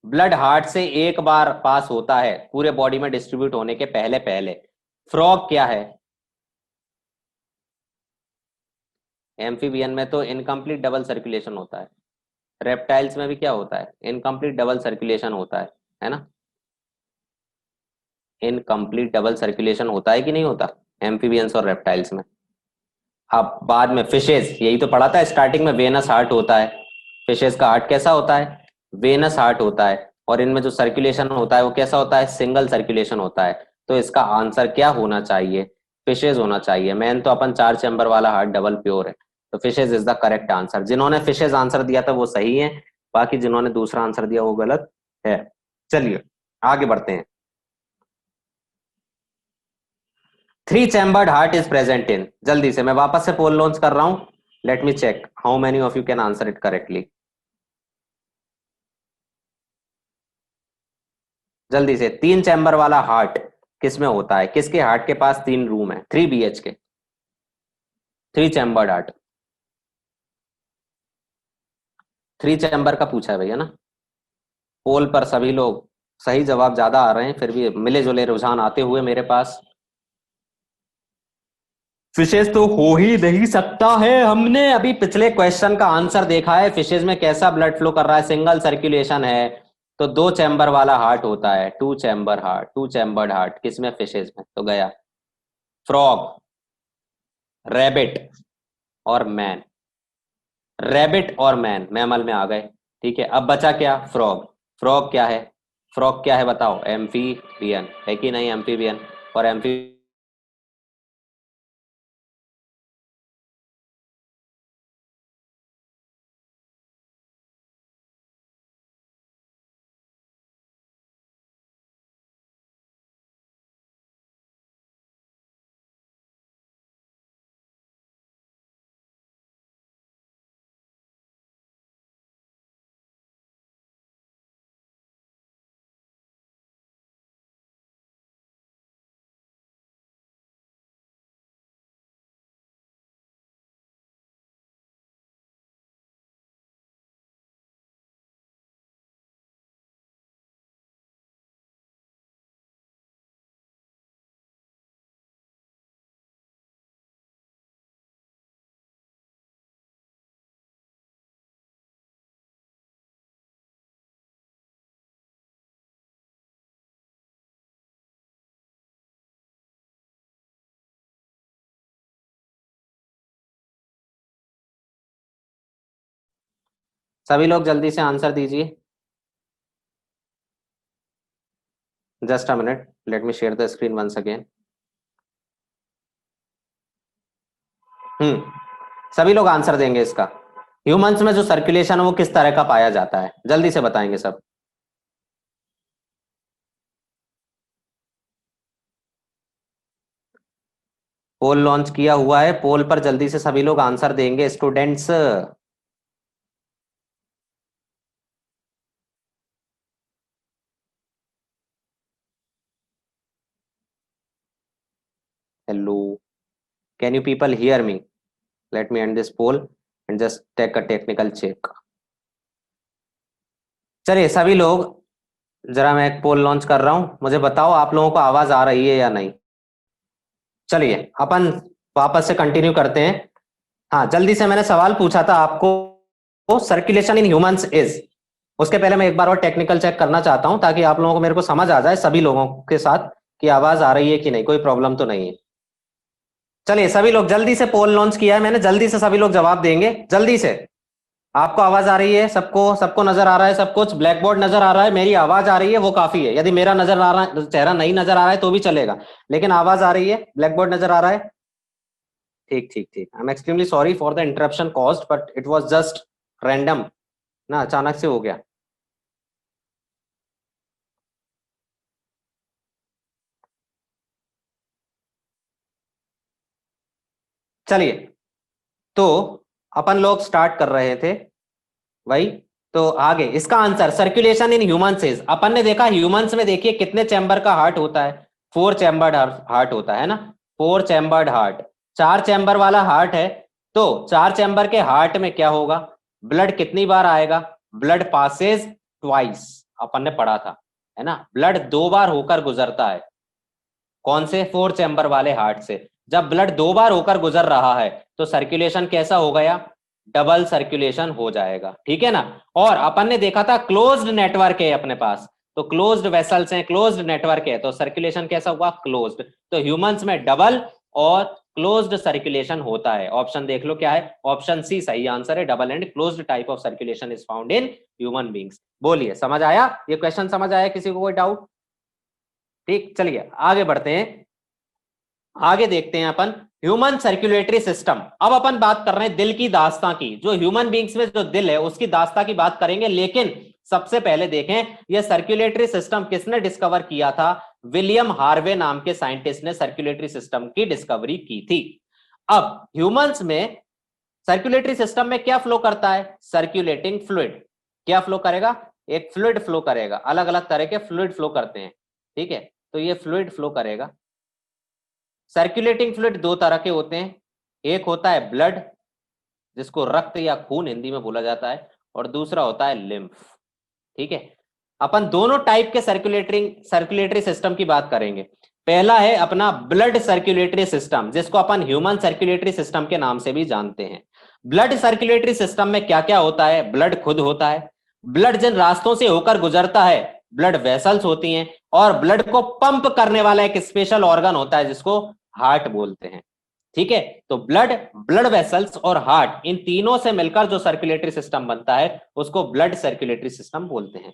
ब्लड हार्ट से एक बार पास होता है पूरे बॉडी में डिस्ट्रीब्यूट होने के पहले पहले। फ्रॉग क्या है? एम्फीबियन में तो इनकम्प्लीट डबल सर्कुलेशन होता है। रेप्टाइल्स में भी क्या होता है? इनकम्प्लीट डबल सर्कुलेशन होता है ना? इनकम्प्लीट डबल सर्कुलेशन होता है कि नहीं होता एम्फीबियंस और रेप्टाइल्स में? अब बाद में फिशेज, यही तो पढ़ा था स्टार्टिंग में, वेनस हार्ट होता है। फिशेज का हार्ट कैसा होता है? वेनस हार्ट होता है, और इनमें जो सर्कुलेशन होता है वो कैसा होता है? सिंगल सर्कुलेशन होता है। तो इसका आंसर क्या होना चाहिए? फिशेज होना चाहिए। मेन तो अपन 4 चैम्बर वाला हार्ट डबल प्योर है, तो fishes is the correct answer. जिन्होंने फिशेज आंसर दिया था वो सही है, बाकी जिन्होंने दूसरा आंसर दिया वो गलत है। चलिए आगे बढ़ते हैं। 3 chambered heart is present in, जल्दी से मैं वापस से पोल लॉन्च कर रहा हूं, let me check how many of you can answer it correctly. जल्दी से, 3 चैम्बर वाला हार्ट किस में होता है? किसके हार्ट के पास 3 रूम है? 3 BH के 3 चैम्बर्ड हार्ट। 3 चैम्बर का पूछा है भैया ना। पोल पर सभी लोग सही जवाब ज्यादा आ रहे हैं, फिर भी मिले जुले रुझान आते हुए मेरे पास। फिशेज तो हो ही नहीं सकता है, हमने अभी पिछले क्वेश्चन का आंसर देखा है, फिशेज में कैसा ब्लड फ्लो कर रहा है, सिंगल सर्कुलेशन है, तो 2 चैम्बर वाला हार्ट होता है। 2 चैम्बर हार्ट, 2 चैम्बर्ड हार्ट किसमें? फिशेज में। तो गया फ्रॉग, रैबिट और मैन। रैबिट और मैन मैमल में आ गए। ठीक है, अब बचा क्या? फ्रॉग। फ्रॉग क्या है? फ्रॉग क्या है बताओ? एम्फीबियन है कि नहीं? एम्फीबियन। और एम्फी सभी लोग जल्दी से आंसर दीजिए। Just a minute, let me share the screen once again. सभी लोग आंसर देंगे इसका। ह्यूमंस में जो सर्कुलेशन है वो किस तरह का पाया जाता है? जल्दी से बताएंगे सब। पोल लॉन्च किया हुआ है, पोल पर जल्दी से सभी लोग आंसर देंगे students. Hello, can you people hear me? Let me end this poll and just take a technical check. चलिए सभी लोग, जरा मैं एक पोल लॉन्च कर रहा हूं, मुझे बताओ आप लोगों को आवाज आ रही है या नहीं। चलिए अपन वापस से कंटिन्यू करते हैं। हाँ, जल्दी से मैंने सवाल पूछा था आपको, सर्कुलेशन इन ह्यूमंस इज। उसके पहले मैं एक बार और टेक्निकल चेक करना चाहता हूं ताकि आप लोगों को मेरे को समझ आ जाए सभी लोगों के साथ कि आवाज आ रही है कि नहीं, कोई प्रॉब्लम तो नहीं है। चलिए सभी लोग, जल्दी से पोल लॉन्च किया है मैंने, जल्दी से सभी लोग जवाब देंगे जल्दी से। आपको आवाज आ रही है? सबको सबको नजर आ रहा है सब कुछ? ब्लैक बोर्ड नजर आ रहा है, मेरी आवाज आ रही है, वो काफी है। यदि मेरा नजर आ रहा है, चेहरा नहीं नजर आ रहा है तो भी चलेगा, लेकिन आवाज आ रही है, ब्लैक बोर्ड नजर आ रहा है। ठीक ठीक ठीक। I am extremely sorry for the interruption caused, but it was just random ना, अचानक से हो गया। चलिए, तो अपन लोग स्टार्ट कर रहे थे वही। तो आगे इसका answer circulation in humans is, अपन ने देखा ह्यूमंस में देखिए कितने चैम्बर का हार्ट होता है, 4 चैम्बर्ड हार्ट होता है ना, 4 चैम्बर्ड हार्ट, 4 चैम्बर वाला हार्ट है। तो 4 चैम्बर के हार्ट में क्या होगा, ब्लड कितनी बार आएगा? ब्लड पासेज ट्वाइस, अपन ने पढ़ा था, है ना, ब्लड 2 बार होकर गुजरता है। कौन से? 4 चैम्बर वाले हार्ट से। जब ब्लड 2 बार होकर गुजर रहा है तो सर्कुलेशन कैसा हो गया? डबल सर्कुलेशन हो जाएगा, ठीक है ना। और अपन ने देखा था क्लोज्ड नेटवर्क है अपने पास, तो क्लोज्ड वेसल्स हैं, क्लोज्ड नेटवर्क है, तो सर्कुलेशन कैसा हुआ? क्लोज्ड। तो ह्यूमंस में डबल और क्लोज्ड सर्कुलेशन होता है। ऑप्शन देख लो क्या है, ऑप्शन सी सही आंसर है, double and closed type of circulation is found in human beings. बोलिए, समझ आया ये क्वेश्चन? समझ आया किसी को कोई डाउट? ठीक, चलिए आगे बढ़ते हैं। आगे देखते हैं अपन ह्यूमन सर्कुलेटरी सिस्टम। अब अपन बात कर रहे हैं दिल की दास्तां की, जो ह्यूमन बींग्स में जो दिल है उसकी दास्तां की बात करेंगे। लेकिन सबसे पहले देखें यह सर्कुलेटरी सिस्टम किसने डिस्कवर किया था? विलियम हार्वे नाम के साइंटिस्ट ने सर्कुलेटरी सिस्टम की डिस्कवरी की थी। अब ह्यूमंस में सर्कुलेटरी सिस्टम में क्या फ्लो करता है? Circulating fluid. क्या फ्लो करेगा? एक फ्लूइड फ्लो करेगा, अलग अलग तरह के फ्लूइड फ्लो करते हैं, ठीक है। तो ये फ्लूइड फ्लो करेगा। सर्कुलेटिंग फ्लूइड 2 तरह के होते हैं, एक होता है ब्लड, जिसको रक्त या खून हिंदी में बोला जाता है, और दूसरा होता है लिम्फ, ठीक है। अपन दोनों टाइप के सर्कुलेटरी सिस्टम की बात करेंगे। पहला है अपना ब्लड सर्कुलेटरी सिस्टम, जिसको अपन ह्यूमन सर्कुलेटरी सिस्टम के नाम से भी जानते हैं। ब्लड सर्कुलेटरी सिस्टम में क्या क्या होता है? ब्लड खुद होता है, ब्लड जिन रास्तों से होकर गुजरता है ब्लड वेसल्स होती हैं, और ब्लड को पंप करने वाला एक स्पेशल ऑर्गन होता है जिसको हार्ट बोलते हैं, ठीक है। तो ब्लड, ब्लड वेसल्स और हार्ट, इन तीनों से मिलकर जो सर्कुलेटरी सिस्टम बनता है उसको ब्लड सर्कुलेटरी सिस्टम बोलते हैं।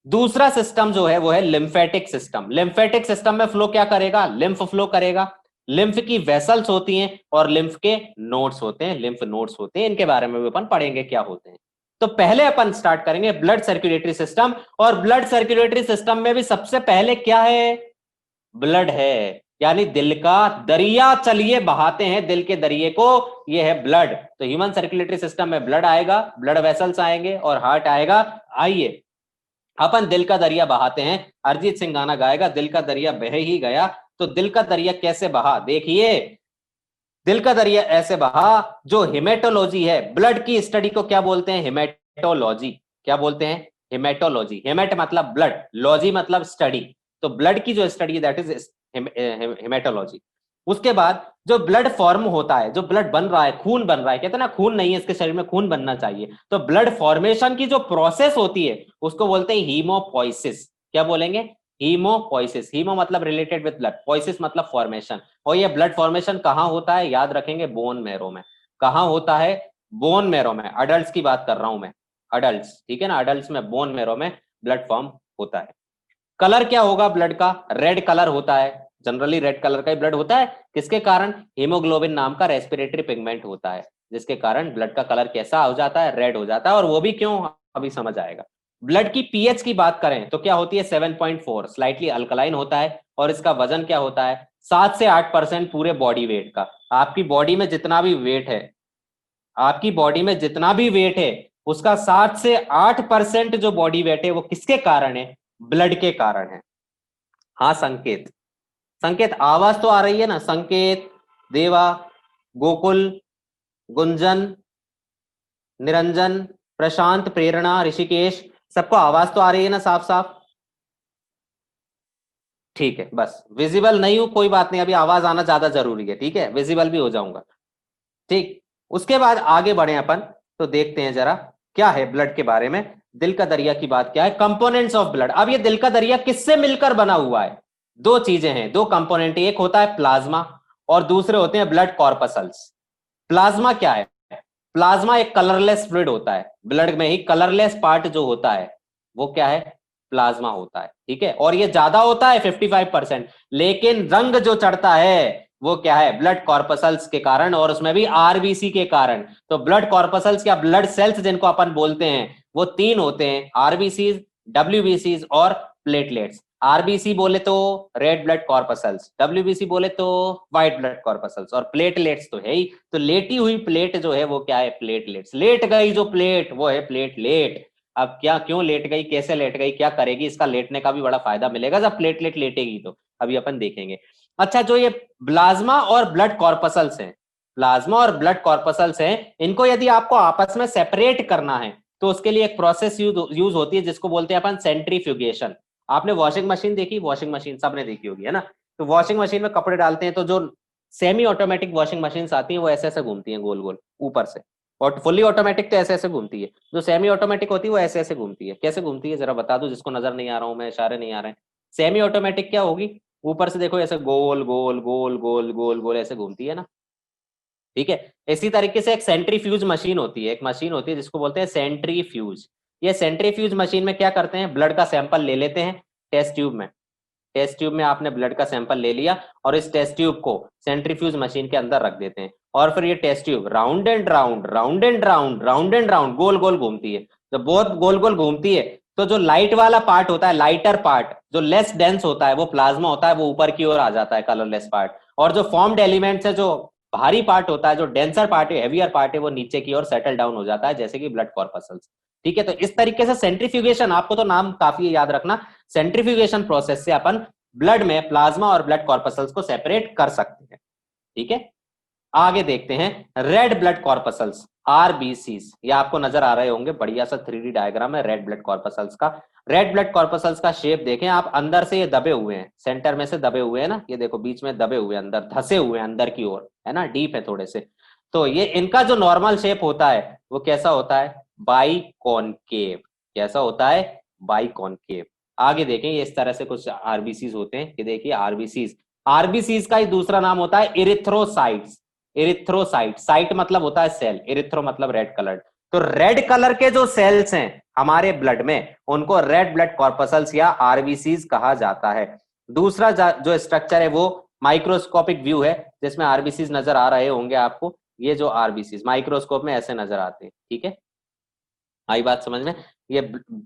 दूसरा सिस्टम जो है वो है लिम्फेटिक सिस्टम। लिम्फेटिक सिस्टम में फ्लो क्या करेगा? लिम्फ फ्लो करेगा। लिम्फ की वेसल्स होती हैं और लिम्फ के नोड्स होते हैं, लिम्फ नोड्स होते हैं, इनके बारे में भी अपन पढ़ेंगे क्या होते हैं। तो पहले अपन स्टार्ट करेंगे ब्लड सर्कुलेटरी सिस्टम, और ब्लड सर्कुलेटरी सिस्टम में भी सबसे पहले क्या है? ब्लड है, यानी दिल का दरिया चलिए बहाते हैं, दिल के दरिये को, ये है ब्लड। तो ह्यूमन सर्कुलेटरी सिस्टम में ब्लड आएगा, ब्लड वेसल्स आएंगे और हार्ट आएगा। आइए अपन दिल का दरिया बहाते हैं। अरिजीत सिंह गाना गाएगा, दिल का दरिया बह ही गया। तो दिल का दरिया कैसे बहा, देखिए। दिल का दरिया ऐसे बहा, जो हिमेटोलॉजी है, ब्लड की स्टडी को क्या बोलते हैं? हिमेटोलॉजी। क्या बोलते हैं? हिमेटोलॉजी। हिमेट मतलब ब्लड, लॉजी मतलब स्टडी। तो ब्लड की जो स्टडी दैट इज हिमेटोलॉजी। उसके बाद जो ब्लड फॉर्म होता है, जो ब्लड बन रहा है, खून बन रहा है, कहते हैं ना खून नहीं है इसके शरीर में, खून बनना चाहिए, तो ब्लड फॉर्मेशन की जो प्रोसेस होती है उसको बोलते हैं हीमोपोइसिस। क्या बोलेंगे? हीमोपोइसिस। हीमो मतलब रिलेटेड विद ब्लड, पोइसिस मतलब फॉर्मेशन। और ये ब्लड फॉर्मेशन कहां होता है? याद रखेंगे, बोन मैरो में। कहां होता है? बोन मैरो में। अडल्ट की बात कर रहा हूं मैं, अडल्ट, ठीक है ना, अडल्ट में बोन मैरो में ब्लड फॉर्म होता है। कलर क्या होगा ब्लड का? रेड कलर होता है, जनरली रेड कलर का ही ब्लड होता है। किसके कारण? हीमोग्लोबिन नाम का रेस्पिरेटरी पिगमेंट होता है, जिसके कारण ब्लड का कलर कैसा हो जाता है? रेड हो जाता है। और वो भी क्यों, अभी समझ आएगा। ब्लड की पीएच की बात करें तो क्या होती है? 7.4, स्लाइटली अल्कलाइन होता है। और इसका वजन क्या होता है? 7 से 8% पूरे बॉडी वेट का। आपकी बॉडी में जितना भी वेट है, आपकी बॉडी में जितना भी वेट है, उसका 7 से 8% जो बॉडी वेट है वो किसके कारण है? ब्लड के कारण है। हाँ संकेत, संकेत आवाज तो आ रही है ना? संकेत, देवा, गोकुल, गुंजन, निरंजन, प्रशांत, प्रेरणा, ऋषिकेश, सबको आवाज तो आ रही है ना साफ साफ? ठीक है, बस विजिबल नहीं हूं कोई बात नहीं, अभी आवाज आना ज्यादा जरूरी है, ठीक है, विजिबल भी हो जाऊंगा। ठीक, उसके बाद आगे बढ़े अपन, तो देखते हैं जरा क्या है ब्लड के बारे में। दिल का दरिया की बात क्या है? Components of blood. अब ये दिल का दरिया किससे मिलकर बना हुआ है? दो चीजें हैं, दो कंपोनेंट, एक होता है प्लाज्मा और दूसरे होते हैं ब्लड कॉर्पसल्स। प्लाज्मा क्या है? प्लाज्मा एक कलरलेस फ्लूइड होता है, ब्लड में ही कलरलेस पार्ट जो होता है वो क्या है? प्लाज्मा होता है, ठीक है, और ये ज्यादा होता है 55%, लेकिन रंग जो चढ़ता है वो क्या है? ब्लड कॉर्पसल्स के कारण, और उसमें भी आरबीसी के कारण। तो ब्लड कॉर्पसल्स या ब्लड सेल्स जिनको अपन बोलते हैं वो तीन होते हैं, आरबीसीज, डब्ल्यूबीसीज और प्लेटलेट्स। आरबीसी बोले तो रेड ब्लड कॉर्पसल्स, डब्ल्यूबीसी बोले तो व्हाइट ब्लड कॉर्पसल्स, और प्लेटलेट्स तो है ही। तो लेटी हुई प्लेट जो है वो क्या है? प्लेटलेट्स। लेट गई जो प्लेट वो है प्लेटलेट। अब क्या, क्यों लेट गई, कैसे लेट गई, क्या करेगी, इसका लेटने का भी बड़ा फायदा मिलेगा जब प्लेटलेट लेटेगी, तो अभी अपन देखेंगे। अच्छा, जो ये प्लाज्मा और ब्लड कॉर्पसल्स हैं, प्लाज्मा और ब्लड कॉर्पसल्स हैं, इनको यदि आपको आपस में सेपरेट करना है तो उसके लिए एक प्रोसेस यूज होती है जिसको बोलते हैं अपन सेंट्रीफ्यूगेशन। आपने वॉशिंग मशीन देखी? वॉशिंग मशीन सबने देखी होगी, है ना? तो वॉशिंग मशीन में कपड़े डालते हैं तो जो सेमी ऑटोमेटिक वॉशिंग मशीन आती हैं वो ऐसे ऐसे घूमती हैं गोल गोल ऊपर से, और फुल्ली ऑटोमेटिक तो ऐसे ऐसे घूमती है। जो सेमी ऑटोमेटिक होती है वो ऐसे ऐसे घूमती है। कैसे घूमती है जरा बता दो जिसको नजर नहीं आ रहा हूं मैं, इशारे नहीं आ रहे हैं। सेमी ऑटोमेटिक क्या होगी? ऊपर से देखो ऐसे गोल गोल गोल गोल गोल गोल ऐसे घूमती है ना, ठीक है। इसी तरीके से एक सेंट्रीफ्यूज मशीन होती है, एक मशीन होती है जिसको बोलते हैं सेंट्रीफ्यूज। ये सेंट्रीफ्यूज मशीन में क्या करते हैं? ब्लड का सैंपल ले लेते हैं टेस्ट ट्यूब में। टेस्ट ट्यूब में आपने ब्लड का सैंपल ले लिया और इस टेस्ट ट्यूब को सेंट्रीफ्यूज मशीन के अंदर रख देते हैं, और फिर ये test tube round and round round and round round and round गोल गोल घूमती है। जब बहुत गोल गोल घूमती है तो जो लाइट वाला पार्ट होता है, लाइटर पार्ट जो लेस डेंस होता है वो प्लाज्मा होता है, वो ऊपर की ओर आ जाता है, कलरलेस पार्ट। और जो फॉर्म्ड एलिमेंट्स है, जो भारी पार्ट होता है, जो डेंसर पार्ट है, हेवियर पार्ट है, वो नीचे की ओर सेटल डाउन हो जाता है, जैसे कि ब्लड कॉर्पसल्स। ठीक है, तो इस तरीके से सेंट्रीफ्यूगेशन, आपको तो नाम काफी याद रखना, सेंट्रीफ्यूगेशन प्रोसेस से अपन ब्लड में प्लाज्मा और ब्लड कॉर्पसल्स को सेपरेट कर सकते हैं, ठीक है। आगे देखते हैं रेड ब्लड कॉर्पसल्स, आरबीसीज। ये आपको नजर आ रहे होंगे, बढ़िया सा 3D डायग्राम है रेड ब्लड कॉर्पसल्स का। रेड ब्लड कॉर्पसल्स का शेप देखें आप, अंदर से ये दबे हुए हैं, सेंटर में से दबे हुए हैं ना, ये देखो बीच में दबे हुए हैं, अंदर धसे हुए हैं अंदर की ओर, है ना, डीप है थोड़े से। तो ये इनका जो नॉर्मल शेप होता है वो कैसा होता है? By concave. कैसा होता है? By concave. आगे देखें, ये इस तरह से कुछ आरबीसीज होते हैं, कि देखिए आरबीसीज, आरबीसीज का ही दूसरा नाम होता है इरिथ्रोसाइट्स। इरिथ्रोसाइट, साइट मतलब होता है सेल, इरिथ्रो मतलब रेड कलर। तो रेड कलर के जो सेल्स हैं हमारे ब्लड में, उनको रेड ब्लड कॉर्पसल्स या आरबीसीज कहा जाता है। दूसरा जो स्ट्रक्चर है वो माइक्रोस्कोपिक व्यू है, जिसमें आरबीसीज नजर आ रहे होंगे आपको। ये जो आरबीसीज माइक्रोस्कोप में ऐसे नजर आते हैं, ठीक है, आई बात समझ में? ये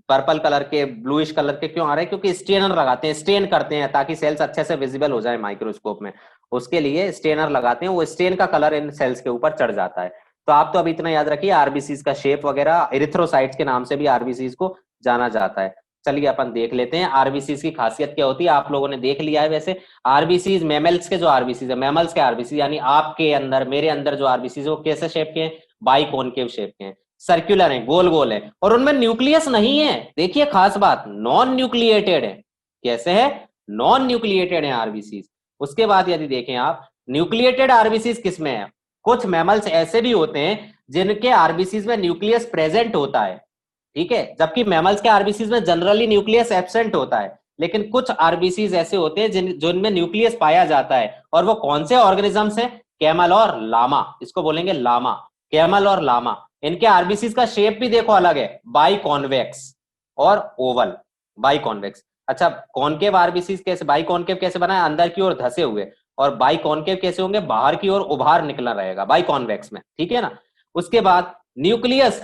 पर्पल कलर के, ब्लूइश कलर के क्यों आ रहे हैं? क्योंकि स्टेनर लगाते हैं, स्टेन करते हैं ताकि सेल्स अच्छे से विजिबल हो जाए माइक्रोस्कोप में, उसके लिए स्टेनर लगाते हैं, वो स्टेन का कलर इन सेल्स के ऊपर चढ़ जाता है। तो आप तो अभी इतना याद रखिए, आरबीसीज का शेप वगैरह, इरिथ्रोसाइट्स के नाम से भी आरबीसीज को जाना जाता है। चलिए अपन देख लेते हैं आरबीसीज की खासियत क्या होती है। आप लोगों ने देख लिया है वैसे, आरबीसीज मेमल्स के जो आरबीसीज है, मेमल्स के आरबीसी यानी आपके अंदर मेरे अंदर जो आरबीसीज है वो कैसे शेप के हैं? बाई कॉनकेव शेप के हैं, सर्कुलर है, गोल गोल है, और उनमें न्यूक्लियस नहीं है। देखिए खास बात, नॉन न्यूक्लिएटेड है। कैसे है? नॉन न्यूक्लिएटेड है आरबीसीज। उसके बाद यदि देखें आप, न्यूक्लिएटेड आरबीसीज किसमें है? कुछ मैमल्स ऐसे भी होते हैं जिनके आरबीसीज में न्यूक्लियस प्रेजेंट होता है, ठीक है, जबकि मैमल्स के आरबीसीज में जनरली न्यूक्लियस एब्सेंट होता है। लेकिन कुछ आरबीसीज ऐसे होते हैं जिनमें न्यूक्लियस पाया जाता है, और वो कौन से ऑर्गेनिजम्स हैं? कैमल और लामा, इसको बोलेंगे लामा, कैमल और लामा। इनके आरबीसीज का शेप भी देखो अलग है, बाई कॉन्वेक्स और ओवल, बाई कॉन्वेक्स। अच्छा, कॉनकेव आरबीसीज कैसे, बाई कॉनकेव कैसे बना है? अंदर की ओर धसे हुए। और बाई कॉनकेव कैसे होंगे? बाहर की ओर उभार निकला रहेगा बाई कॉन्वेक्स में, ठीक है ना। उसके बाद न्यूक्लियस,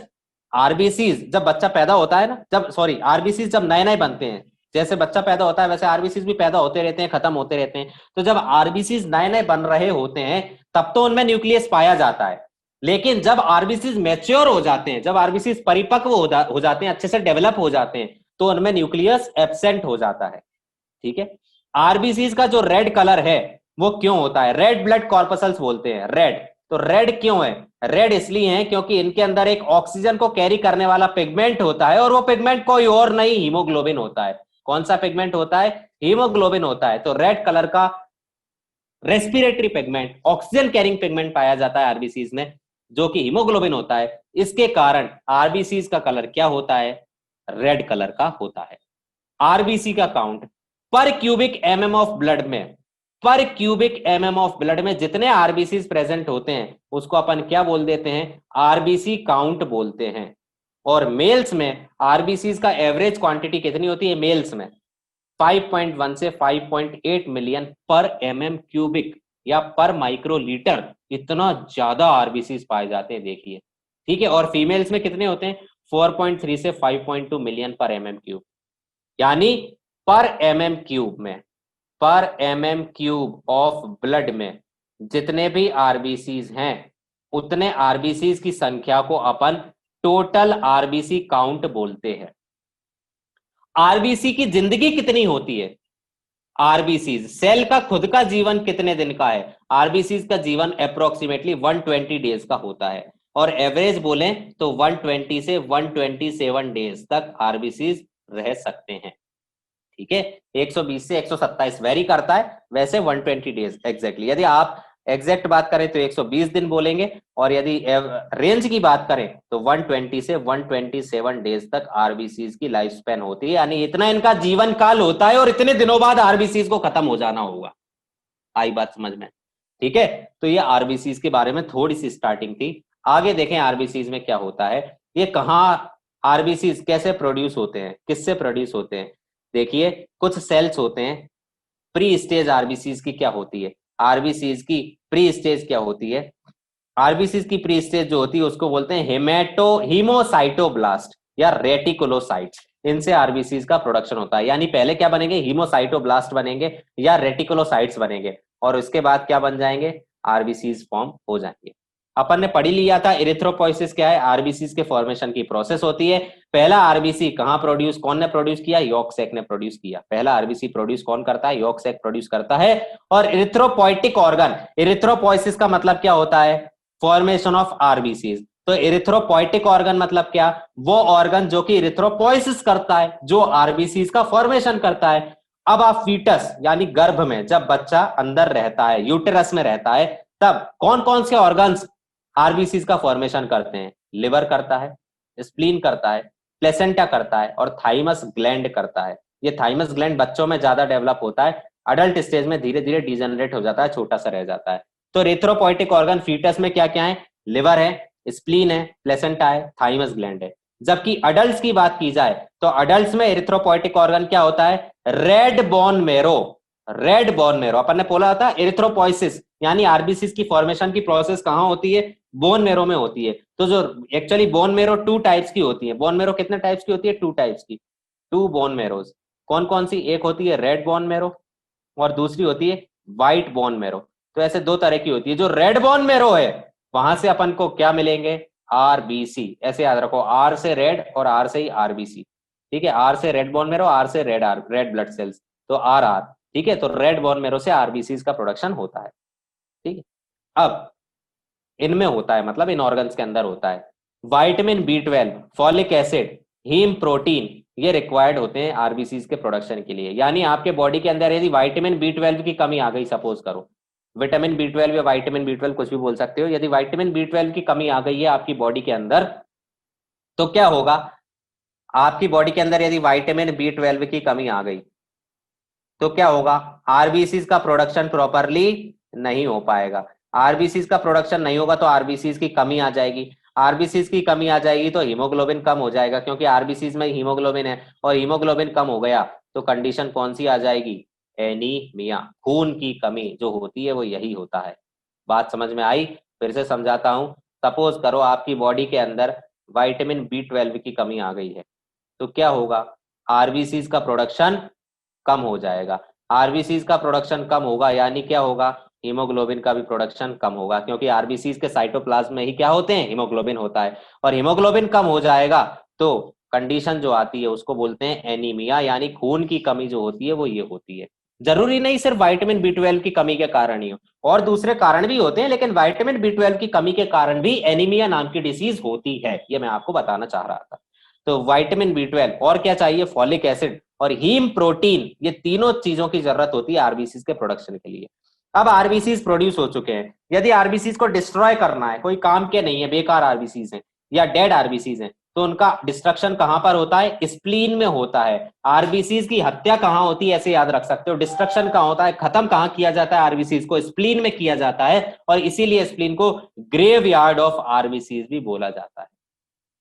आरबीसीज जब बच्चा पैदा होता है ना, जब सॉरी आरबीसीज जब नए नए बनते हैं, जैसे बच्चा पैदा होता है वैसे आरबीसीज भी पैदा होते रहते हैं, खत्म होते रहते हैं। तो जब आरबीसीज नए नए बन रहे होते हैं तब तो उनमें न्यूक्लियस पाया जाता है, लेकिन जब आरबीसीज मैच्योर हो जाते हैं, जब आरबीसीज परिपक्व हो जाते हैं, अच्छे से डेवलप हो जाते हैं, तो उनमें न्यूक्लियस एब्सेंट हो जाता है। ठीक है। आरबीसीज का जो रेड कलर है वो क्यों होता है? रेड ब्लड कॉर्पसल्स बोलते हैं, रेड। तो रेड क्यों है? रेड इसलिए है क्योंकि इनके अंदर एक ऑक्सीजन को कैरी करने वाला पिगमेंट होता है, और वो पिगमेंट कोई और नहीं, हीमोग्लोबिन होता है। कौन सा पिगमेंट होता है? हीमोग्लोबिन होता है। तो रेड कलर का respiratory pigment, oxygen carrying pigment पाया जाता है आरबीसीज में, जो कि हीमोग्लोबिन होता है। इसके कारण आरबीसीज का कलर क्या होता है? रेड कलर का होता है। आरबीसी का काउंट पर क्यूबिक एमएम ऑफ ब्लड में, पर क्यूबिक एमएम ऑफ ब्लड में जितने आरबीसी प्रेजेंट होते हैं उसको अपन क्या बोल देते हैं? आरबीसी काउंट बोलते हैं। और मेल्स में आरबीसी का एवरेज क्वांटिटी कितनी होती है? मेल्स में 5.1 से 5.8 मिलियन पर एमएम क्यूबिक या पर माइक्रोलीटर, इतना ज्यादा आरबीसी पाए जाते हैं, देखिए। ठीक है। और फीमेल्स में कितने होते हैं? 4.3 से 5.2 मिलियन पर एमएम क्यूब, यानी पर एमएम क्यूब में, पर एमएम क्यूब ऑफ ब्लड में जितने भी आरबीसीज हैं उतने आरबीसीज की संख्या को अपन टोटल आरबीसी काउंट बोलते हैं। आरबीसी की जिंदगी कितनी होती है? आरबीसीज सेल का खुद का जीवन कितने दिन का है? आरबीसीज का जीवन अप्रोक्सीमेटली 120 डेज का होता है, और एवरेज बोलें तो 120 से 127 डेज तक आरबीसीज रह सकते हैं। ठीक है। 120 से 127 वेरी करता है, वैसे 120 डेज एग्जैक्टली। यदि आप एग्जैक्ट बात करें तो 120 दिन बोलेंगे, और यदि रेंज की बात करें तो 120 से 127 डेज तक आरबीसीज की लाइफ स्पैन होती है, यानी इतना इनका जीवन काल होता है, और इतने दिनों बाद आरबीसीज को खत्म हो जाना होगा। आई बात समझ में? ठीक है। तो ये आरबीसीज के बारे में थोड़ी सी स्टार्टिंग थी। आगे देखें आरबीसीज में क्या होता है, ये कहाँ, आरबीसीज कैसे प्रोड्यूस होते हैं, किससे प्रोड्यूस होते हैं। देखिए, कुछ सेल्स होते हैं। प्री स्टेज आरबीसीज की क्या होती है? आरबीसीज की प्री स्टेज क्या होती है? आरबीसीज की प्री स्टेज जो होती है उसको बोलते हैं हीमोसाइटोब्लास्ट या रेटिकुलोसाइट्स। इनसे आरबीसीज का प्रोडक्शन होता है, यानी पहले क्या बनेंगे? हीमोसाइटोब्लास्ट बनेंगे या रेटिकुलोसाइट्स बनेंगे, और उसके बाद क्या बन जाएंगे? आरबीसीज फॉर्म हो जाएंगे। अपन ने पढ़ी लिया था इरिथ्रोपोइसिस क्या है, आरबीसी के फॉर्मेशन की प्रोसेस होती है। पहला आरबीसी कहां प्रोड्यूस, कौन ने प्रोड्यूस किया? यॉर्क सैक ने प्रोड्यूस किया। पहला आरबीसी प्रोड्यूस कौन करता है? यॉर्क सैक प्रोड्यूस करता है। और इरिथ्रोपोइटिक ऑर्गन, इरिथ्रोपोइसिस का मतलब क्या होता है? Formation of RBC. तो इरिथ्रोपोइटिक ऑर्गन मतलब क्या? वो ऑर्गन जो कि इरिथ्रोपोइसिस करता है, जो आरबीसी का फॉर्मेशन करता है। अब आप फीटस यानी गर्भ में, जब बच्चा अंदर रहता है, यूटेरस में रहता है, तब कौन कौन से ऑर्गन्स आरबीसी का फॉर्मेशन करते हैं? लिवर करता है, स्प्लीन करता है, प्लेसेंटा करता है, और थाइमस ग्लैंड करता है। ये थाइमस ग्लैंड बच्चों में ज्यादा डेवलप होता है, अडल्ट स्टेज में धीरे धीरे डिजेनरेट हो जाता है, छोटा सा रह जाता है। तो इरिथ्रोपोइटिक ऑर्गन फीटस में क्या क्या है? लिवर है, स्प्लीन है, प्लेसेंटा है, थाइमस ग्लैंड है। जबकि अडल्ट की बात की जाए तो अडल्ट में इरिथ्रोपोइटिक ऑर्गन क्या होता है? Red bone marrow. Red bone marrow, अपन ने बोला था इरिथ्रोपोइसिस यानी आरबीसी की फॉर्मेशन की प्रोसेस कहां होती है? बोन मेरो में होती है। तो जो actually bone marrow two types की होती है। बोन मेरो कितने टाइप्स की होती है? टू टाइप्स की, टू बोन मेरोज। कौन कौन सी? एक होती है रेड बोन मेरो, और दूसरी होती है व्हाइट बोन मेरो। तो ऐसे दो तरह की होती है। जो रेड बोन मेरो है वहां से अपन को क्या मिलेंगे? आरबीसी। ऐसे याद रखो, आर से रेड और आर से ही आरबीसी। ठीक है। आर से रेड बोन मेरो, आर से रेड ब्लड सेल्स, तो आर आर। ठीक है। तो रेड बोन मेरो से आरबीसी का प्रोडक्शन होता है। ठीक है। अब इनमें होता है, मतलब इन ऑर्गन्स के अंदर होता है। Vitamin B 12, folic acid, heme protein, ये रिक्वायर्ड होते हैं आरबीसी के प्रोडक्शन के लिए। यानी आपके बॉडी के अंदर यदि विटामिन बी 12 की कमी आ गई, सपोज करो, विटामिन बी 12 या विटामिन बी 12 कुछ भी बोल सकते हो, यदि विटामिन बी 12 की कमी आ गई है आपकी बॉडी के अंदर, तो क्या होगा? आपकी बॉडी के अंदर यदि विटामिन बी 12 की कमी आ गई तो क्या होगा? आरबीसी का प्रोडक्शन प्रॉपरली नहीं हो पाएगा। आरबीसी का प्रोडक्शन नहीं होगा तो आरबीसी की कमी आ जाएगी। आरबीसी की कमी आ जाएगी तो हीमोग्लोबिन कम हो जाएगा, क्योंकि आरबीसी में हीमोग्लोबिन है, और हीमोग्लोबिन कम हो गया तो कंडीशन कौन सी आ जाएगी? एनीमिया। खून की कमी जो होती है वो यही होता है। बात समझ में आई? फिर से समझाता हूं। सपोज करो आपकी बॉडी के अंदर विटामिन बी 12 की कमी आ गई है, तो क्या होगा? आरबीसीज का प्रोडक्शन कम हो जाएगा। आरबीसीज का प्रोडक्शन कम होगा यानी क्या होगा, हीमोग्लोबिन का भी प्रोडक्शन कम होगा, क्योंकि आरबीसीज के साइटोप्लाज्म में ही क्या होते हैं, हीमोग्लोबिन होता है। और हीमोग्लोबिन कम हो जाएगा तो कंडीशन जो आती है उसको बोलते हैं एनीमिया, यानी खून की कमी जो होती है वो ये होती है। जरूरी नहीं सिर्फ विटामिन बी 12 की कमी के कारण ही हो, और दूसरे कारण भी होते हैं, लेकिन विटामिन बी 12 की कमी के कारण भी एनीमिया नाम की डिसीज होती है, ये मैं आपको बताना चाह रहा था। तो विटामिन बी 12 और क्या चाहिए, फॉलिक एसिड और हीम प्रोटीन, ये तीनों चीजों की जरूरत होती है आरबीसीज के प्रोडक्शन के लिए। अब आरबीसीज प्रोड्यूस हो चुके हैं, यदि आरबीसीज को डिस्ट्रॉय करना है, कोई काम के नहीं है, बेकार आरबीसीज हैं या डेड आरबीसीज हैं, तो उनका डिस्ट्रक्शन कहां पर होता है, स्प्लीन में होता है। आरबीसीज की हत्या कहां होती है, ऐसे याद रख सकते हो, डिस्ट्रक्शन कहां होता है, खत्म कहां किया जाता है आरबीसीज को, स्प्लीन में किया जाता है, और इसीलिए स्प्लीन को ग्रेव यार्ड ऑफ आरबीसीज भी बोला जाता है।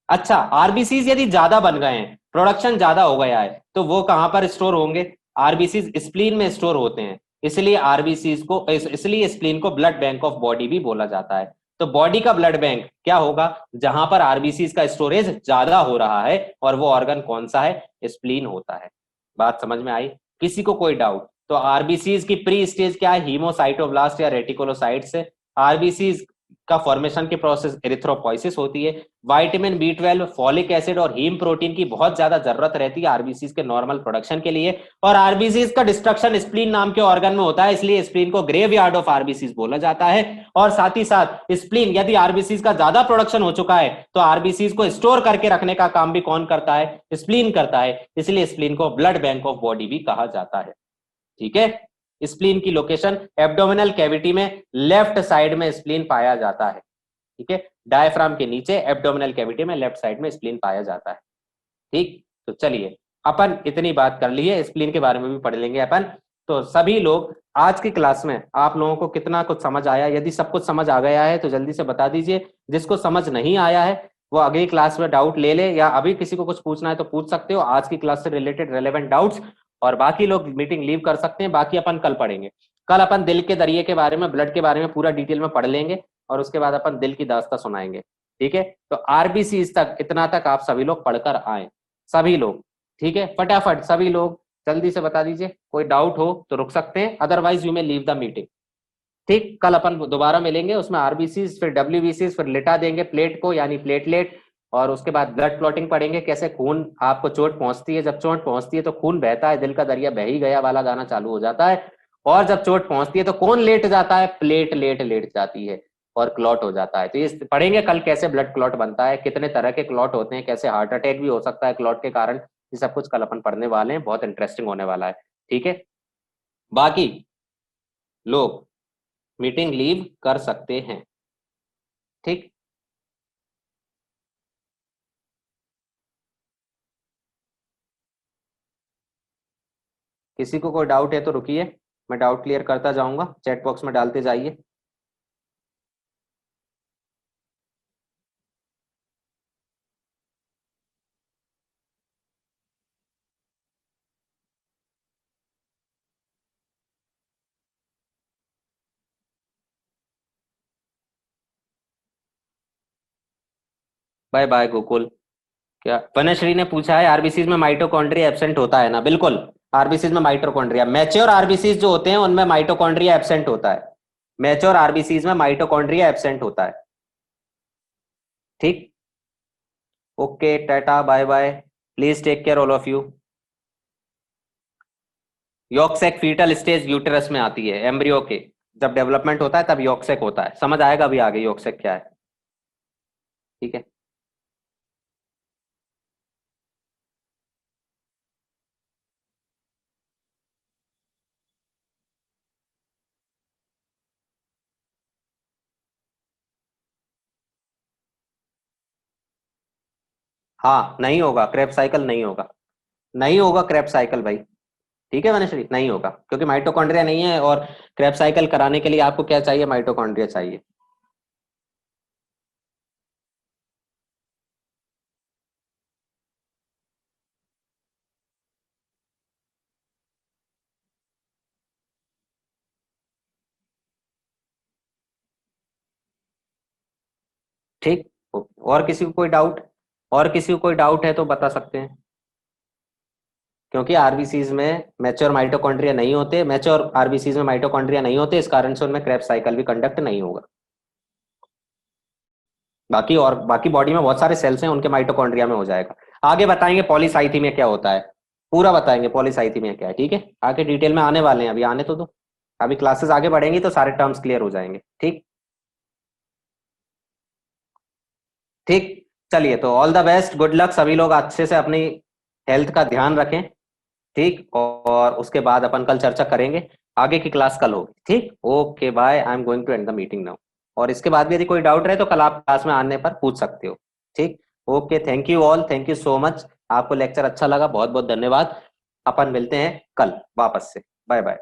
अच्छा, आरबीसीज यदि ज्यादा बन गए हैं, प्रोडक्शन ज्यादा हो गया है, तो वो कहां पर स्टोर होंगे, आरबीसीज स्प्लीन में स्टोर होते हैं। इसलिए आरबीसीज को इसलिए स्प्लीन को ब्लड बैंक ऑफ बॉडी भी बोला जाता है। तो बॉडी का ब्लड बैंक क्या होगा, जहां पर आरबीसीज का स्टोरेज ज्यादा हो रहा है, और वो ऑर्गन कौन सा है, स्प्लीन होता है। बात समझ में आई, किसी को कोई डाउट? तो आरबीसीज की प्री स्टेज क्या है, हीमोसाइटोब्लास्ट या रेटिकुलोसाइट्स है। आरबीसीज का फॉर्मेशन की प्रोसेस एरिथ्रोपोइसिस होती है। विटामिन बी 12, फॉलिक एसिड और हीम प्रोटीन की बहुत ज्यादा जरूरत रहती है आरबीसीज के नॉर्मल प्रोडक्शन के लिए, और आरबीसीज का डिस्ट्रक्शन स्प्लीन नाम के ऑर्गन में होता है, इसलिए स्प्लीन को ग्रेव यार्ड ऑफ आरबीसीज बोला जाता है। और साथ ही साथ स्प्लीन यदि आरबीसीज का ज्यादा प्रोडक्शन हो चुका है, तो आरबीसीज को स्टोर करके रखने का काम भी कौन करता है, स्प्लीन करता है, इसलिए स्प्लीन को ब्लड बैंक ऑफ बॉडी भी कहा जाता है। ठीक है, स्प्लीन की लोकेशन एब्डोमिनल कैविटी में लेफ्ट साइड में स्प्लीन पाया जाता है। ठीक है, डायफ्राम के नीचे एब्डोमिनल कैविटी में लेफ्ट साइड में स्प्लीन पाया जाता है। ठीक, तो चलिए अपन इतनी बात कर ली है, स्प्लीन के बारे में भी पढ़ लेंगे अपन। तो सभी लोग आज की क्लास में आप लोगों को कितना कुछ समझ आया, यदि सब कुछ समझ आ गया है तो जल्दी से बता दीजिए, जिसको समझ नहीं आया है वो अगली क्लास में डाउट ले ले, या अभी किसी को कुछ पूछना है तो पूछ सकते हो आज की क्लास से रिलेटेड रेलेवेंट डाउट्स। और बाकी लोग मीटिंग लीव कर सकते हैं, बाकी अपन कल पढ़ेंगे। कल अपन दिल के दरिए के बारे में, ब्लड के बारे में पूरा डिटेल में पढ़ लेंगे, और उसके बाद अपन दिल की दास्तां सुनाएंगे। ठीक है, तो आरबीसी तक इतना तक आप सभी लोग पढ़कर आए, सभी लोग। ठीक है, फटाफट सभी लोग जल्दी से बता दीजिए, कोई डाउट हो तो रुक सकते हैं, otherwise you may leave the meeting. ठीक, कल अपन दोबारा मिलेंगे, उसमें आरबीसी फिर डब्ल्यूबीसी फिर लिटा देंगे प्लेट को यानी प्लेटलेट, और उसके बाद ब्लड क्लॉटिंग पढ़ेंगे, कैसे खून आपको चोट पहुंचती है, जब चोट पहुंचती है तो खून बहता है, दिल का दरिया बह ही गया वाला गाना चालू हो जाता है, और जब चोट पहुंचती है तो कौन लेट जाता है, प्लेट लेट जाती है और क्लॉट हो जाता है। तो ये पढ़ेंगे कल कैसे ब्लड क्लॉट बनता है, कितने तरह के क्लॉट होते हैं, कैसे हार्ट अटैक भी हो सकता है क्लॉट के कारण, ये सब कुछ कल अपन पढ़ने वाले हैं, बहुत इंटरेस्टिंग होने वाला है। ठीक है, बाकी लोग मीटिंग लीव कर सकते हैं। ठीक, किसी को कोई डाउट है तो रुकिए, मैं डाउट क्लियर करता जाऊंगा, चैट बॉक्स में डालते जाइए। Bye bye Gokul. क्या वनश्री ने पूछा है, आरबीसीज में माइटोकॉन्ड्रिया एब्सेंट होता है ना, बिल्कुल। आरबीसीज में माइटोकॉन्ड्रिया, मैच्योर आरबीसीज जो होते हैं उनमें माइटोकॉन्ड्रिया एब्सेंट होता है, मैच्योर आरबीसीज में माइटोकॉन्ड्रिया एब्सेंट होता है। ठीक, okay, tata, bye bye, please take care all of you. Yolk sac fetal stage uterus में आती है, एम्ब्रियो के जब डेवलपमेंट होता है तब यॉर्कसैक होता है, समझ आएगा अभी आगे यॉर्कसैक क्या है। ठीक है, हाँ नहीं होगा क्रैप साइकिल, नहीं होगा, नहीं होगा क्रैप साइकिल भाई। ठीक है वनश्री, नहीं होगा, क्योंकि माइटोकॉन्ड्रिया नहीं है, और क्रैप साइकिल कराने के लिए आपको क्या चाहिए, माइटोकॉन्ड्रिया चाहिए। ठीक, और किसी को कोई डाउट, और किसी को कोई डाउट है तो बता सकते हैं। क्योंकि आरबीसीज में मैच्योर माइटोकॉन्ड्रिया नहीं होते, मैच्योर आरबीसीज में माइटोकॉन्ड्रिया नहीं होते, इस कारण से उनमें क्रेब्स साइकिल भी कंडक्ट नहीं होगा। बाकी और बाकी बॉडी में बहुत सारे सेल्स हैं, उनके माइटोकॉन्ड्रिया में हो जाएगा। आगे बताएंगे पॉलीसाइथीमिया क्या होता है, पूरा बताएंगे पॉलीसाइथीमिया क्या है, ठीक है। आगे डिटेल में आने वाले हैं, अभी आने तो दो, अभी क्लासेस आगे बढ़ेंगी तो सारे टर्म्स क्लियर हो जाएंगे, ठीक। ठीक, चलिए तो all the best, good luck, सभी लोग अच्छे से अपनी हेल्थ का ध्यान रखें, ठीक। और उसके बाद अपन कल चर्चा करेंगे, आगे की क्लास कल होगी, ठीक। Okay bye, I am going to end the meeting now. और इसके बाद भी यदि कोई डाउट रहे तो कल आप क्लास में आने पर पूछ सकते हो, ठीक। Okay, thank you all, thank you so much. आपको लेक्चर अच्छा लगा, बहुत बहुत धन्यवाद। अपन मिलते हैं कल वापस से, बाय बाय।